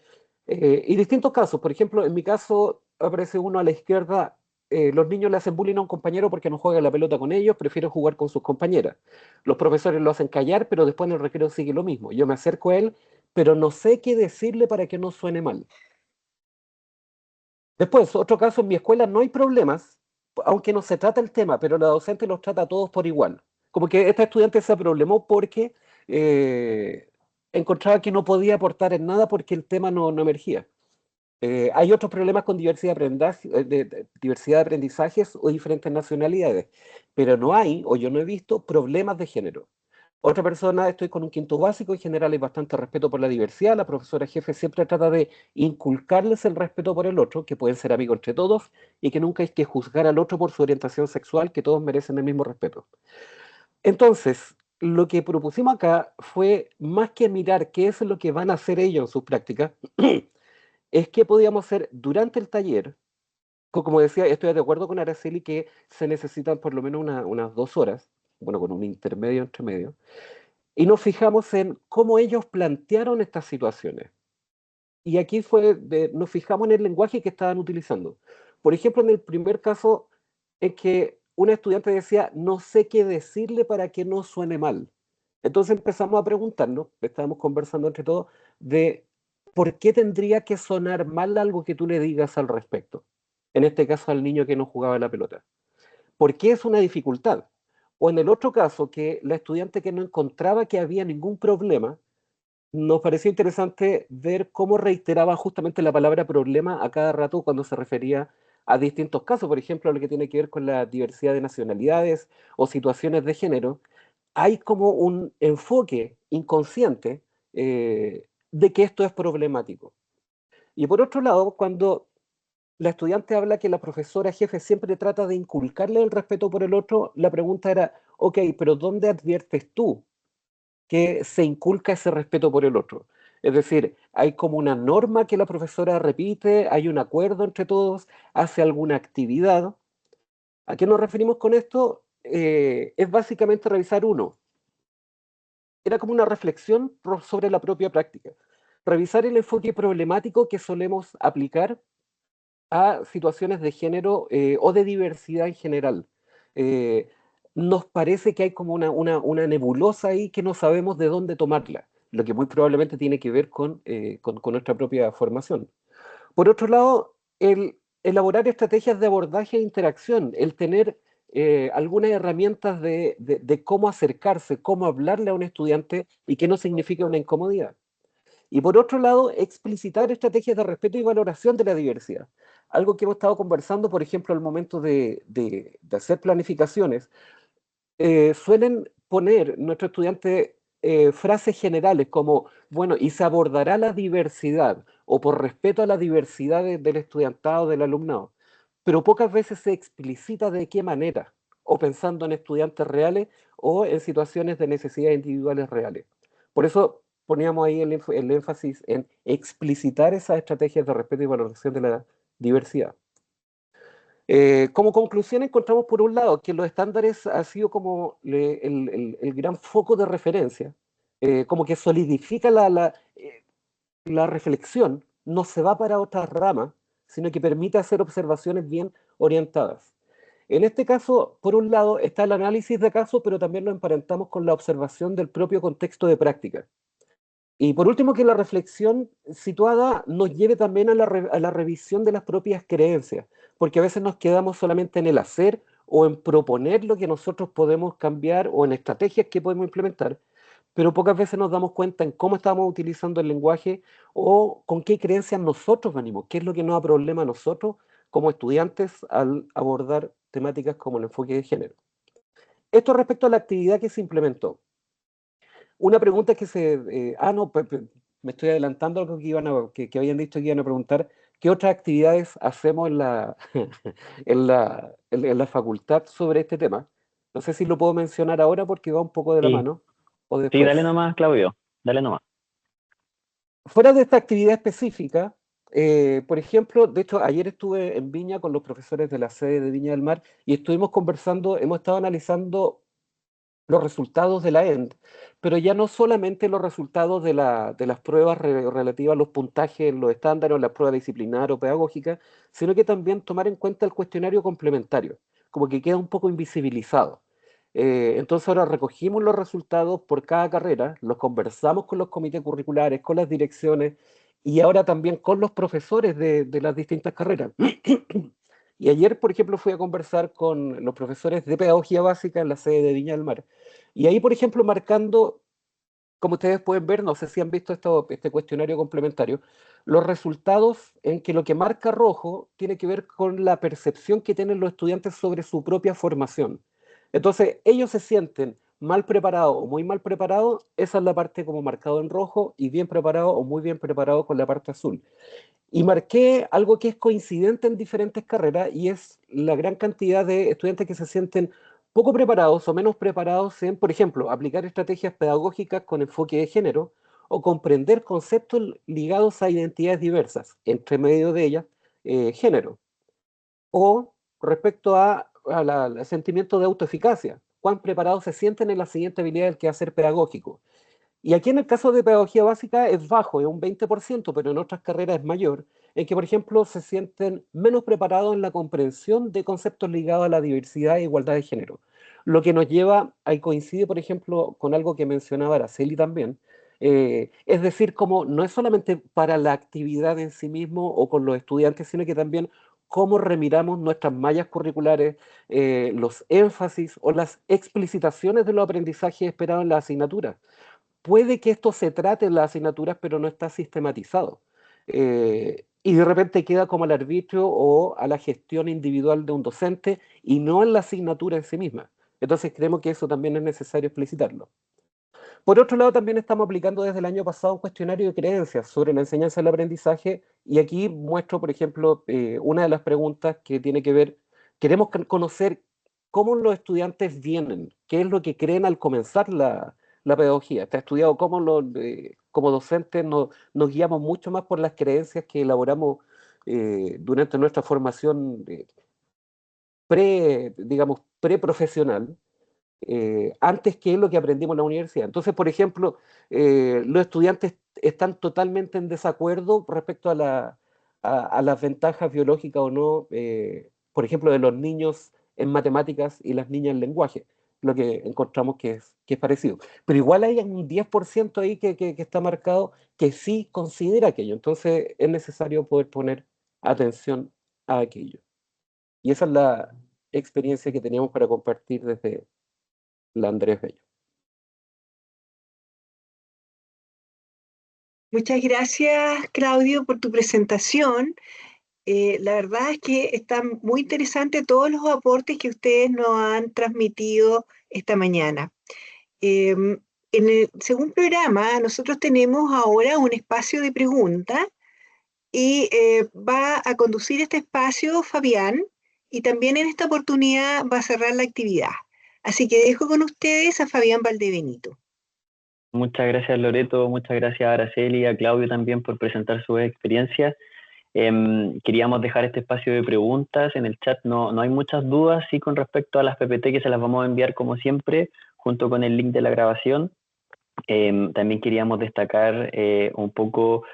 y distintos casos. Por ejemplo, en mi caso aparece uno a la izquierda, los niños le hacen bullying a un compañero porque no juega la pelota con ellos, prefieren jugar con sus compañeras. Los profesores lo hacen callar, pero después en el recreo sigue lo mismo. Yo me acerco a él, pero no sé qué decirle para que no suene mal. Después, otro caso, en mi escuela no hay problemas, aunque no se trata el tema, pero la docente los trata a todos por igual. Como que esta estudiante se problemó porque encontraba que no podía aportar en nada porque el tema no emergía. Hay otros problemas con diversidad de aprendizajes o diferentes nacionalidades, pero no hay, o yo no he visto, problemas de género. Otra persona, estoy con un quinto básico, en general hay bastante respeto por la diversidad, la profesora jefe siempre trata de inculcarles el respeto por el otro, que pueden ser amigos entre todos, y que nunca hay que juzgar al otro por su orientación sexual, que todos merecen el mismo respeto. Entonces, lo que propusimos acá fue, más que mirar qué es lo que van a hacer ellos en sus prácticas, es qué podíamos hacer durante el taller. Como decía, estoy de acuerdo con Araceli que se necesitan por lo menos unas 2 horas, bueno, con un intermedio entre medio, y nos fijamos en cómo ellos plantearon estas situaciones. Y aquí nos fijamos en el lenguaje que estaban utilizando. Por ejemplo, en el primer caso, es que un estudiante decía, no sé qué decirle para que no suene mal. Entonces empezamos a preguntarnos, estábamos conversando entre todos, de ¿por qué tendría que sonar mal algo que tú le digas al respecto? En este caso, al niño que no jugaba la pelota. ¿Por qué es una dificultad? O en el otro caso, que la estudiante que no encontraba que había ningún problema, nos pareció interesante ver cómo reiteraba justamente la palabra problema a cada rato cuando se refería a distintos casos, por ejemplo, lo que tiene que ver con la diversidad de nacionalidades o situaciones de género. Hay como un enfoque inconsciente de que esto es problemático. Y por otro lado, cuando la estudiante habla que la profesora jefe siempre trata de inculcarle el respeto por el otro, la pregunta era, ok, pero ¿dónde adviertes tú que se inculca ese respeto por el otro? Es decir, hay como una norma que la profesora repite, hay un acuerdo entre todos, hace alguna actividad. ¿A qué nos referimos con esto? Es básicamente revisar uno. Era como una reflexión sobre la propia práctica. Revisar el enfoque problemático que solemos aplicar a situaciones de género o de diversidad en general. Eh, Nos parece que hay como una nebulosa ahí que no sabemos de dónde tomarla, lo que muy probablemente tiene que ver con nuestra propia formación. Por otro lado, el elaborar estrategias de abordaje e interacción, el tener algunas herramientas de cómo acercarse, cómo hablarle a un estudiante y que no signifique una incomodidad. Y por otro lado, explicitar estrategias de respeto y valoración de la diversidad. Algo que hemos estado conversando, por ejemplo, al momento de hacer planificaciones, suelen poner nuestros estudiantes frases generales como, bueno, y se abordará la diversidad, o por respeto a la diversidad del estudiantado, del alumnado, pero pocas veces se explicita de qué manera, o pensando en estudiantes reales o en situaciones de necesidades individuales reales. Por eso poníamos ahí el énfasis en explicitar esas estrategias de respeto y valoración de la diversidad. Como conclusión encontramos por un lado que los estándares ha sido como el gran foco de referencia, como que solidifica la reflexión, no se va para otras ramas, sino que permite hacer observaciones bien orientadas. En este caso, por un lado, está el análisis de caso, pero también lo emparentamos con la observación del propio contexto de práctica. Y por último, que la reflexión situada nos lleve también a la revisión de las propias creencias, porque a veces nos quedamos solamente en el hacer o en proponer lo que nosotros podemos cambiar o en estrategias que podemos implementar, pero pocas veces nos damos cuenta en cómo estamos utilizando el lenguaje o con qué creencias nosotros venimos, qué es lo que nos da problema a nosotros como estudiantes al abordar temáticas como el enfoque de género. Esto respecto a la actividad que se implementó. Una pregunta que no, me estoy adelantando a algo que habían dicho que iban a preguntar, ¿qué otras actividades hacemos en la, en la facultad sobre este tema? No sé si lo puedo mencionar ahora porque va un poco de la Sí, mano, o sí, dale después. nomás, Claudio, dale nomás. Fuera de esta actividad específica, por ejemplo, de hecho, ayer estuve en Viña con los profesores de la sede de Viña del Mar y estuvimos conversando, hemos estado analizando los resultados de la END, pero ya no solamente los resultados de las pruebas relativas a los puntajes, los estándares, las pruebas disciplinar o pedagógicas, sino que también tomar en cuenta el cuestionario complementario, como que queda un poco invisibilizado. Entonces ahora recogimos los resultados por cada carrera, los conversamos con los comités curriculares, con las direcciones y ahora también con los profesores de las distintas carreras. Y ayer, por ejemplo, fui a conversar con los profesores de pedagogía básica en la sede de Viña del Mar. Y ahí, por ejemplo, marcando, como ustedes pueden ver, no sé si han visto este cuestionario complementario, los resultados en que lo que marca rojo tiene que ver con la percepción que tienen los estudiantes sobre su propia formación. Entonces, ellos se sienten mal preparados o muy mal preparados, esa es la parte como marcado en rojo, y bien preparado o muy bien preparado con la parte azul. Y marqué algo que es coincidente en diferentes carreras y es la gran cantidad de estudiantes que se sienten poco preparados o menos preparados en, por ejemplo, aplicar estrategias pedagógicas con enfoque de género o comprender conceptos ligados a identidades diversas, entre medio de ellas, género. O respecto al sentimiento de autoeficacia, cuán preparados se sienten en la siguiente habilidad del quehacer pedagógico. Y aquí en el caso de pedagogía básica es bajo, es un 20%, pero en otras carreras es mayor, en que, por ejemplo, se sienten menos preparados en la comprensión de conceptos ligados a la diversidad e igualdad de género. Lo que nos lleva, ahí coincide, por ejemplo, con algo que mencionaba Araceli también, Es decir, como no es solamente para la actividad en sí mismo o con los estudiantes, sino que también cómo remiramos nuestras mallas curriculares, los énfasis o las explicitaciones de los aprendizajes esperados en las asignaturas. Puede que esto se trate en las asignaturas, pero no está sistematizado. Y de repente queda como al arbitrio o a la gestión individual de un docente y no en la asignatura en sí misma. Entonces creemos que eso también es necesario explicitarlo. Por otro lado, también estamos aplicando desde el año pasado un cuestionario de creencias sobre la enseñanza del aprendizaje y aquí muestro, por ejemplo, una de las preguntas que tiene que ver, queremos conocer cómo los estudiantes vienen, qué es lo que creen al comenzar la pedagogía. Está estudiado cómo como docentes nos guiamos mucho más por las creencias que elaboramos durante nuestra formación digamos, preprofesional antes que lo que aprendimos en la universidad. Entonces, por ejemplo, los estudiantes están totalmente en desacuerdo respecto a las ventajas biológicas o no, por ejemplo, de los niños en matemáticas y las niñas en lenguaje, lo que encontramos que es parecido. Pero igual hay un 10% ahí que está marcado que sí considera aquello. Entonces, es necesario poder poner atención a aquello. Y esa es la experiencia que teníamos para compartir desde la Andrés Bello. Muchas gracias, Claudio, por tu presentación. La verdad es que están muy interesantes todos los aportes que ustedes nos han transmitido esta mañana. En el segundo programa, nosotros tenemos ahora un espacio de preguntas y va a conducir este espacio Fabián y también en esta oportunidad va a cerrar la actividad. Así que dejo con ustedes a Fabián Valdebenito. Muchas gracias, Loreto, muchas gracias a Araceli y a Claudio también por presentar sus experiencias. Queríamos dejar este espacio de preguntas en el chat, no hay muchas dudas, sí, con respecto a las PPT que se las vamos a enviar como siempre, junto con el link de la grabación. También queríamos destacar un poco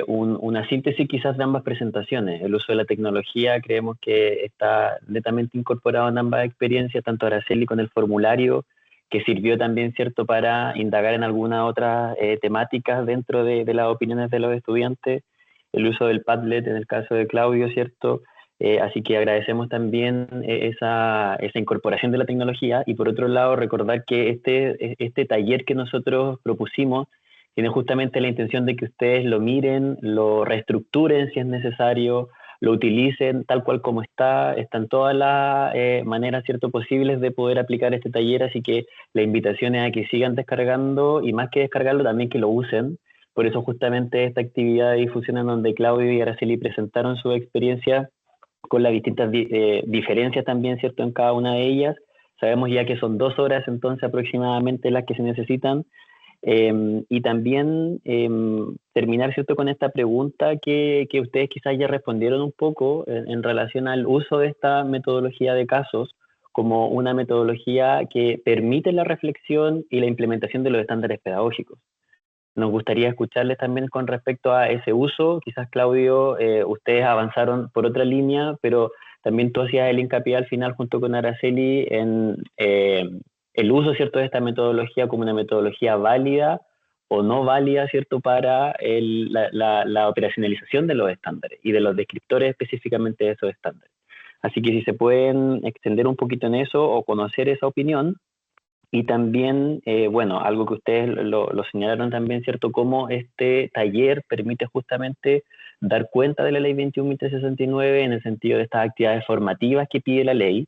una síntesis quizás de ambas presentaciones. El uso de la tecnología creemos que está netamente incorporado en ambas experiencias, tanto Araceli con el formulario, que sirvió también, ¿cierto?, para indagar en algunas otras temáticas dentro de las opiniones de los estudiantes, el uso del Padlet en el caso de Claudio, ¿cierto? Así que agradecemos también esa incorporación de la tecnología y por otro lado recordar que este taller que nosotros propusimos tiene justamente la intención de que ustedes lo miren, lo reestructuren si es necesario, lo utilicen tal cual como están todas las maneras, ¿cierto?, posibles de poder aplicar este taller, así que la invitación es a que sigan descargando y más que descargarlo también que lo usen. Por eso justamente esta actividad de difusión en donde Claudio y Araceli presentaron su experiencia con las distintas diferencias también, ¿cierto?, en cada una de ellas. Sabemos ya que son 2 horas entonces aproximadamente las que se necesitan. Y también terminar, ¿cierto?, con esta pregunta que ustedes quizás ya respondieron un poco en relación al uso de esta metodología de casos como una metodología que permite la reflexión y la implementación de los estándares pedagógicos. Nos gustaría escucharles también con respecto a ese uso. Quizás, Claudio, ustedes avanzaron por otra línea, pero también tú hacías el hincapié al final junto con Araceli en el uso, ¿cierto?, de esta metodología como una metodología válida o no válida, ¿cierto?, para la operacionalización de los estándares y de los descriptores específicamente de esos estándares. Así que si se pueden extender un poquito en eso o conocer esa opinión. Y también, bueno, algo que ustedes lo señalaron también, ¿cierto?, cómo este taller permite justamente dar cuenta de la ley 21.369 en el sentido de estas actividades formativas que pide la ley.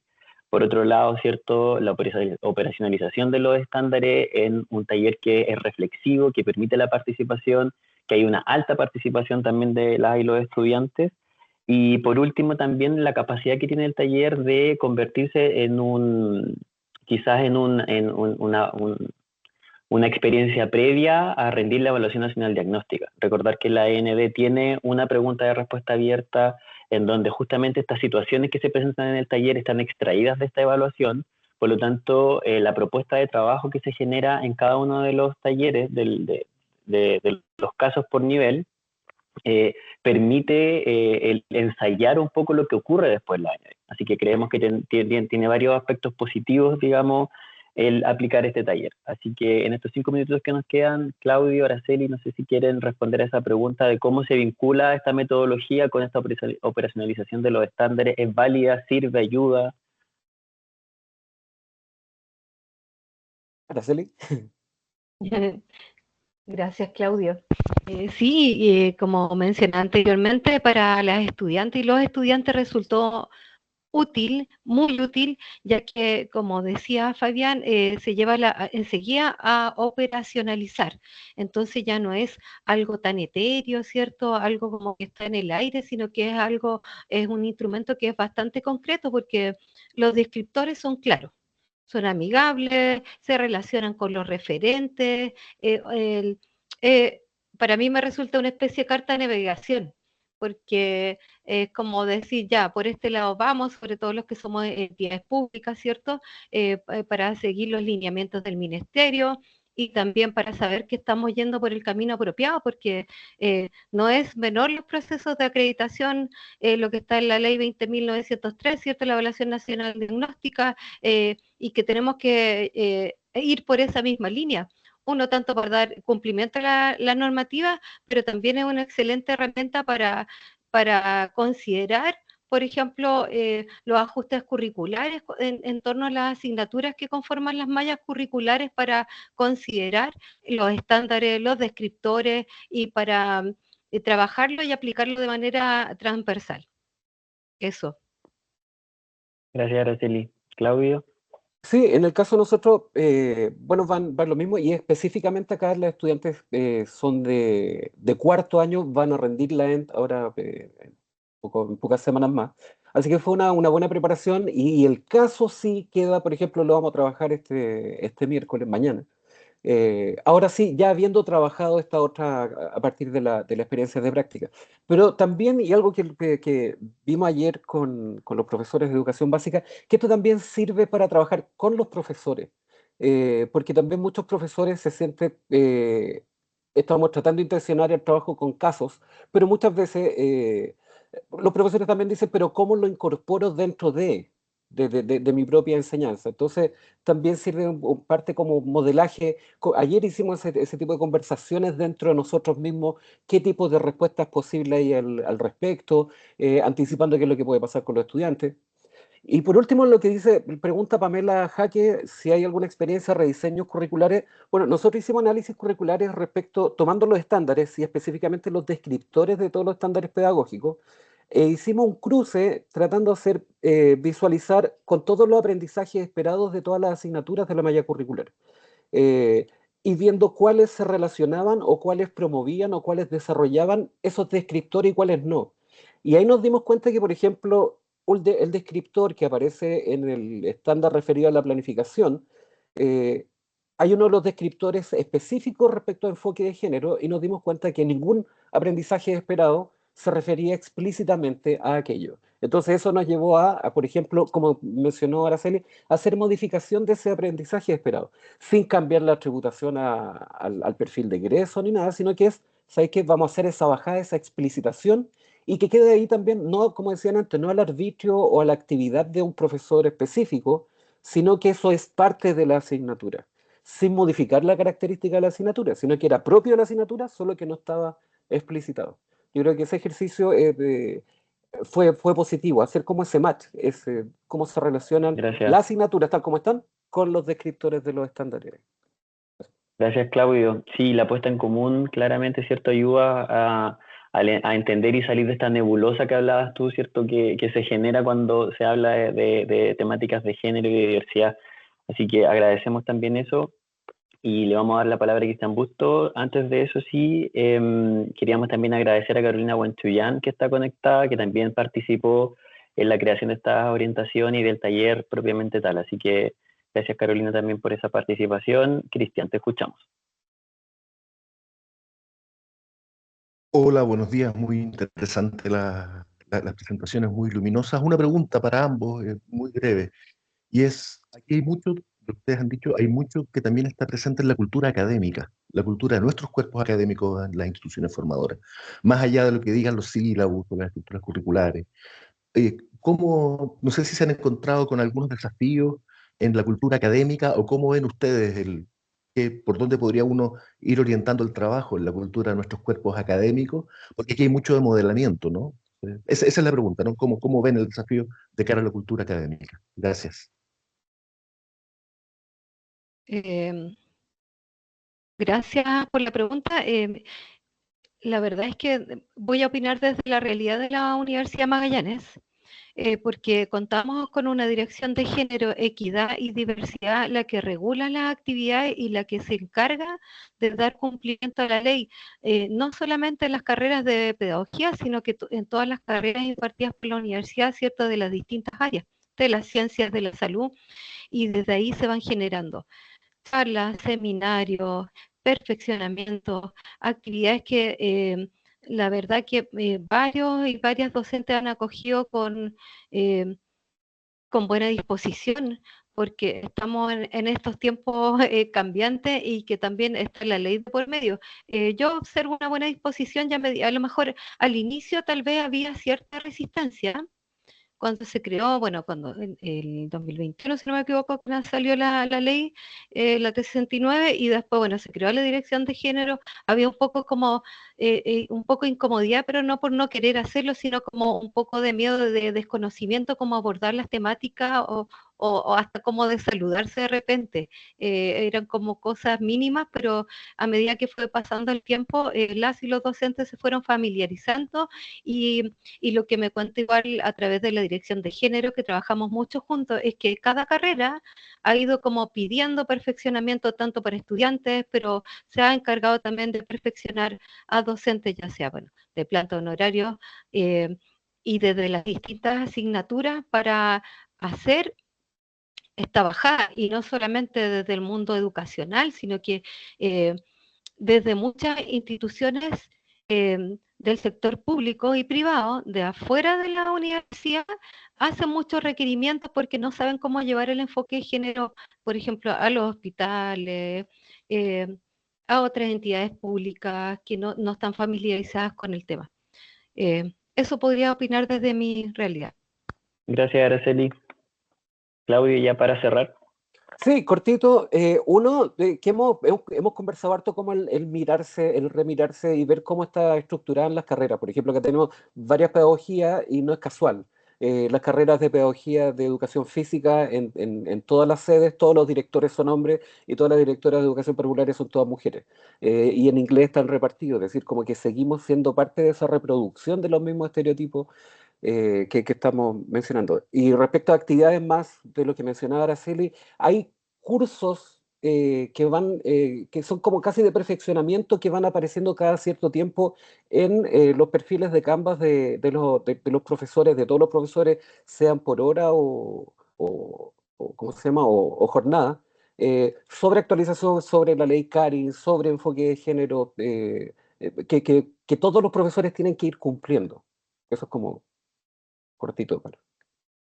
Por otro lado, ¿cierto?, la operacionalización de los estándares en un taller que es reflexivo, que permite la participación, que hay una alta participación también de las y los estudiantes. Y por último, también la capacidad que tiene el taller de convertirse en una experiencia previa a rendir la Evaluación Nacional Diagnóstica. Recordar que la END tiene una pregunta de respuesta abierta en donde justamente estas situaciones que se presentan en el taller están extraídas de esta evaluación, por lo tanto, la propuesta de trabajo que se genera en cada uno de los talleres, de los casos por nivel, permite el ensayar un poco lo que ocurre después del año. Así que creemos que tiene varios aspectos positivos, digamos, el aplicar este taller. Así que en estos 5 minutos que nos quedan, Claudio, Araceli, no sé si quieren responder a esa pregunta de cómo se vincula esta metodología con esta operacionalización de los estándares. ¿Es válida? ¿Sirve? ¿Ayuda? Araceli. Gracias, Claudio. Sí, como mencioné anteriormente, para las estudiantes y los estudiantes resultó útil, muy útil, ya que, como decía Fabián, se lleva enseguida a operacionalizar. Entonces ya no es algo tan etéreo, ¿cierto? Algo como que está en el aire, sino que es un instrumento que es bastante concreto porque los descriptores son claros. Son amigables, se relacionan con los referentes. eh, el- eh, para mí me resulta una especie de carta de navegación, porque es como decir, ya, por este lado vamos, sobre todo los que somos entidades públicas, ¿cierto? Para seguir los lineamientos del ministerio y también para saber que estamos yendo por el camino apropiado, porque no es menor los procesos de acreditación, lo que está en la ley 20.903, ¿cierto? La Evaluación Nacional Diagnóstica, y que tenemos que ir por esa misma línea. Uno, tanto para dar cumplimiento a la normativa, pero también es una excelente herramienta para considerar, por ejemplo, los ajustes curriculares en torno a las asignaturas que conforman las mallas curriculares para considerar los estándares, los descriptores y para trabajarlo y aplicarlo de manera transversal. Eso. Gracias, Araceli. Claudio. Sí, en el caso de nosotros, bueno, van lo mismo y específicamente acá los estudiantes son de cuarto año, van a rendir la ENT ahora en pocas semanas más. Así que fue una buena preparación y el caso sí queda, por ejemplo, lo vamos a trabajar este miércoles, mañana. Ahora sí, ya habiendo trabajado esta otra a partir de la experiencia de práctica. Pero también, y algo que vimos ayer con los profesores de educación básica, que esto también sirve para trabajar con los profesores, porque también muchos profesores se sienten, estamos tratando de intencionar el trabajo con casos, pero muchas veces los profesores también dicen, pero ¿cómo lo incorporo dentro de mi propia enseñanza? Entonces, también sirve parte como modelaje. Ayer hicimos ese tipo de conversaciones dentro de nosotros mismos, qué tipo de respuestas posibles hay al respecto, anticipando qué es lo que puede pasar con los estudiantes. Y por último, lo que pregunta Pamela Jaque, si hay alguna experiencia de rediseños curriculares. Bueno, nosotros hicimos análisis curriculares respecto, tomando los estándares y específicamente los descriptores de todos los estándares pedagógicos, e hicimos un cruce tratando de hacer, visualizar con todos los aprendizajes esperados de todas las asignaturas de la malla curricular. eh, y viendo cuáles se relacionaban o cuáles promovían o cuáles desarrollaban esos descriptores y cuáles no. Y ahí nos dimos cuenta que, por ejemplo, el descriptor que aparece en el estándar referido a la planificación, eh, hay uno de los descriptores específicos respecto a enfoque de género y nos dimos cuenta que ningún aprendizaje esperado se refería explícitamente a aquello. Entonces eso nos llevó por ejemplo, como mencionó Araceli, a hacer modificación de ese aprendizaje esperado sin cambiar la tributación al perfil de egreso ni nada, sino que ¿sabes qué? Vamos a hacer esa bajada, esa explicitación, y que quede ahí también, no, como decían antes, no al arbitrio o a la actividad de un profesor específico, sino que eso es parte de la asignatura, sin modificar la característica de la asignatura, sino que era propio de la asignatura, solo que no estaba explicitado. Yo creo que ese ejercicio fue positivo, hacer como ese match, cómo se relacionan Gracias. las asignaturas tal como están con los descriptores de los estándares. Gracias, Claudio. Sí, la puesta en común claramente, ¿cierto? Ayuda a entender y salir de esta nebulosa que hablabas tú, ¿cierto? Que se genera cuando se habla de temáticas de género y de diversidad. Así que agradecemos también eso y le vamos a dar la palabra a Cristian Busto. Antes de eso, sí, queríamos también agradecer a Carolina Huanchuyán, que está conectada, que también participó en la creación de esta orientación y del taller propiamente tal. Así que gracias, Carolina, también por esa participación. Cristian, te escuchamos. Hola, buenos días. Muy interesante las presentaciones, muy luminosas. Una pregunta para ambos, muy breve. Y aquí hay mucho, lo que ustedes han dicho, hay mucho que también está presente en la cultura académica, la cultura de nuestros cuerpos académicos en las instituciones formadoras. Más allá de lo que digan los sílabos o las estructuras curriculares. No sé si se han encontrado con algunos desafíos en la cultura académica, o cómo ven ustedes por dónde podría uno ir orientando el trabajo en la cultura de nuestros cuerpos académicos, porque aquí hay mucho de modelamiento, ¿no? Esa es la pregunta, ¿no? ¿Cómo ven el desafío de cara a la cultura académica? Gracias. Gracias por la pregunta. La verdad es que voy a opinar desde la realidad de la Universidad Magallanes, porque contamos con una dirección de género, equidad y diversidad, la que regula las actividades y la que se encarga de dar cumplimiento a la ley, no solamente en las carreras de pedagogía, sino que en todas las carreras impartidas por la universidad, ¿cierto?, de las distintas áreas, de las ciencias de la salud, y desde ahí se van generando charlas, seminarios, perfeccionamiento, actividades que la verdad que varios y varias docentes han acogido eh, con buena disposición, porque estamos en estos tiempos cambiantes y que también está la ley de por medio. Yo observo una buena disposición, a lo mejor al inicio tal vez había cierta resistencia, cuando se creó, bueno, cuando en el 2021, si no me equivoco, cuando salió la ley, la T69, y después, bueno, se creó la dirección de género, había un poco como, un poco incomodidad, pero no por no querer hacerlo, sino como un poco de miedo, de desconocimiento, cómo abordar las temáticas o hasta como de saludarse de repente. Eran como cosas mínimas, pero a medida que fue pasando el tiempo, las y los docentes se fueron familiarizando y lo que me cuenta igual a través de la dirección de género, que trabajamos mucho juntos, es que cada carrera ha ido como pidiendo perfeccionamiento tanto para estudiantes, pero se ha encargado también de perfeccionar a docentes, ya sea, bueno, de planta honorario y desde las distintas asignaturas para hacer esta bajada, y no solamente desde el mundo educacional, sino que eh, desde muchas instituciones del sector público y privado, de afuera de la universidad, hacen muchos requerimientos porque no saben cómo llevar el enfoque de género, por ejemplo, a los hospitales, eh, a otras entidades públicas que no están familiarizadas con el tema. Eso podría opinar desde mi realidad. Gracias, Araceli. Claudio, ya para cerrar. Sí, cortito. Uno, que hemos conversado harto como el mirarse, el remirarse y ver cómo está estructurada las carreras. Por ejemplo, que tenemos varias pedagogías y no es casual. Las carreras de pedagogía de educación física en todas las sedes, todos los directores son hombres y todas las directoras de educación parvularia son todas mujeres. Y en inglés están repartidos, es decir, como que seguimos siendo parte de esa reproducción de los mismos estereotipos que estamos mencionando. Y respecto a actividades más de lo que mencionaba Araceli, hay cursos que son como casi de perfeccionamiento, que van apareciendo cada cierto tiempo en los perfiles de Canvas de los profesores, de todos los profesores, sean por hora o ¿cómo se llama? O jornada, sobre actualización, sobre la ley CARI, sobre enfoque de género, que todos los profesores tienen que ir cumpliendo. Eso es como cortito.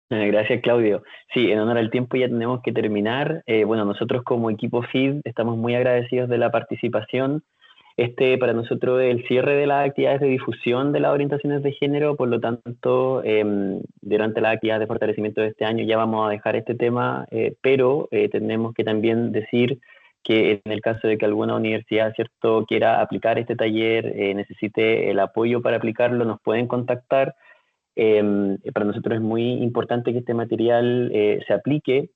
Gracias, Claudio. Sí, en honor al tiempo ya tenemos que terminar. Bueno, nosotros como equipo FID estamos muy agradecidos de la participación. Para nosotros es el cierre de las actividades de difusión de las orientaciones de género, por lo tanto, durante las actividades de fortalecimiento de este año ya vamos a dejar este tema, pero tenemos que también decir que en el caso de que alguna universidad, ¿cierto?, quiera aplicar este taller, necesite el apoyo para aplicarlo, nos pueden contactar. Para nosotros es muy importante que este material se aplique.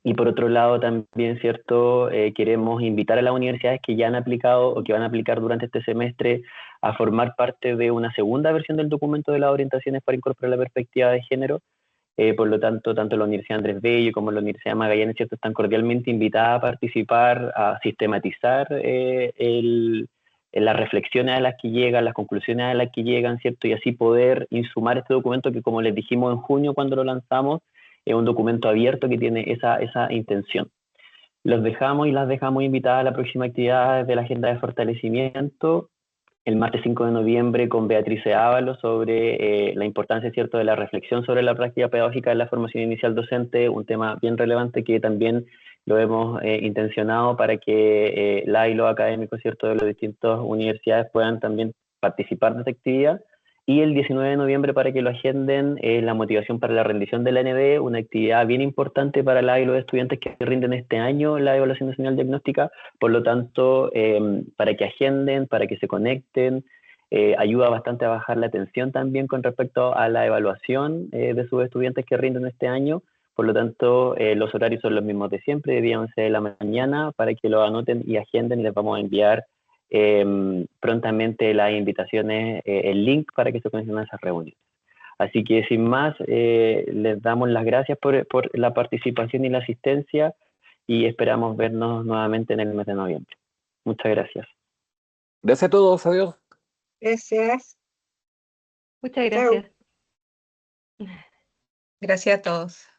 Y por otro lado también, ¿cierto? Queremos invitar a las universidades que ya han aplicado o que van a aplicar durante este semestre a formar parte de una segunda versión del documento de las orientaciones para incorporar la perspectiva de género. Por lo tanto, tanto la Universidad Andrés Bello como la Universidad Magallanes, ¿cierto?, están cordialmente invitadas a participar, a sistematizar las reflexiones a las que llegan, las conclusiones a las que llegan, ¿cierto? Y así poder insumar este documento que, como les dijimos en junio cuando lo lanzamos, es un documento abierto que tiene esa intención. Los dejamos y las dejamos invitadas a la próxima actividad de la agenda de fortalecimiento, el martes 5 de noviembre con Beatriz Ábalos sobre la importancia, ¿cierto?, de la reflexión sobre la práctica pedagógica en la formación inicial docente, un tema bien relevante que también lo hemos intencionado para que la y los académicos, ¿cierto?, de las distintas universidades puedan también participar de esta actividad. Y el 19 de noviembre, para que lo agenden, la motivación para la rendición de la NB, una actividad bien importante para la y los estudiantes que rinden este año la evaluación nacional diagnóstica. Por lo tanto, para que agenden, para que se conecten, ayuda bastante a bajar la tensión también con respecto a la evaluación de sus estudiantes que rinden este año. Por lo tanto, los horarios son los mismos de siempre, de día 11 de la mañana, para que lo anoten y agenden. Les vamos a enviar prontamente las invitaciones, el link para que se conecten a esas reuniones. Así que sin más, les damos las gracias por la participación y la asistencia y esperamos vernos nuevamente en el mes de noviembre. Muchas gracias. Gracias a todos, adiós. Gracias. Muchas Chao. gracias. Gracias a todos.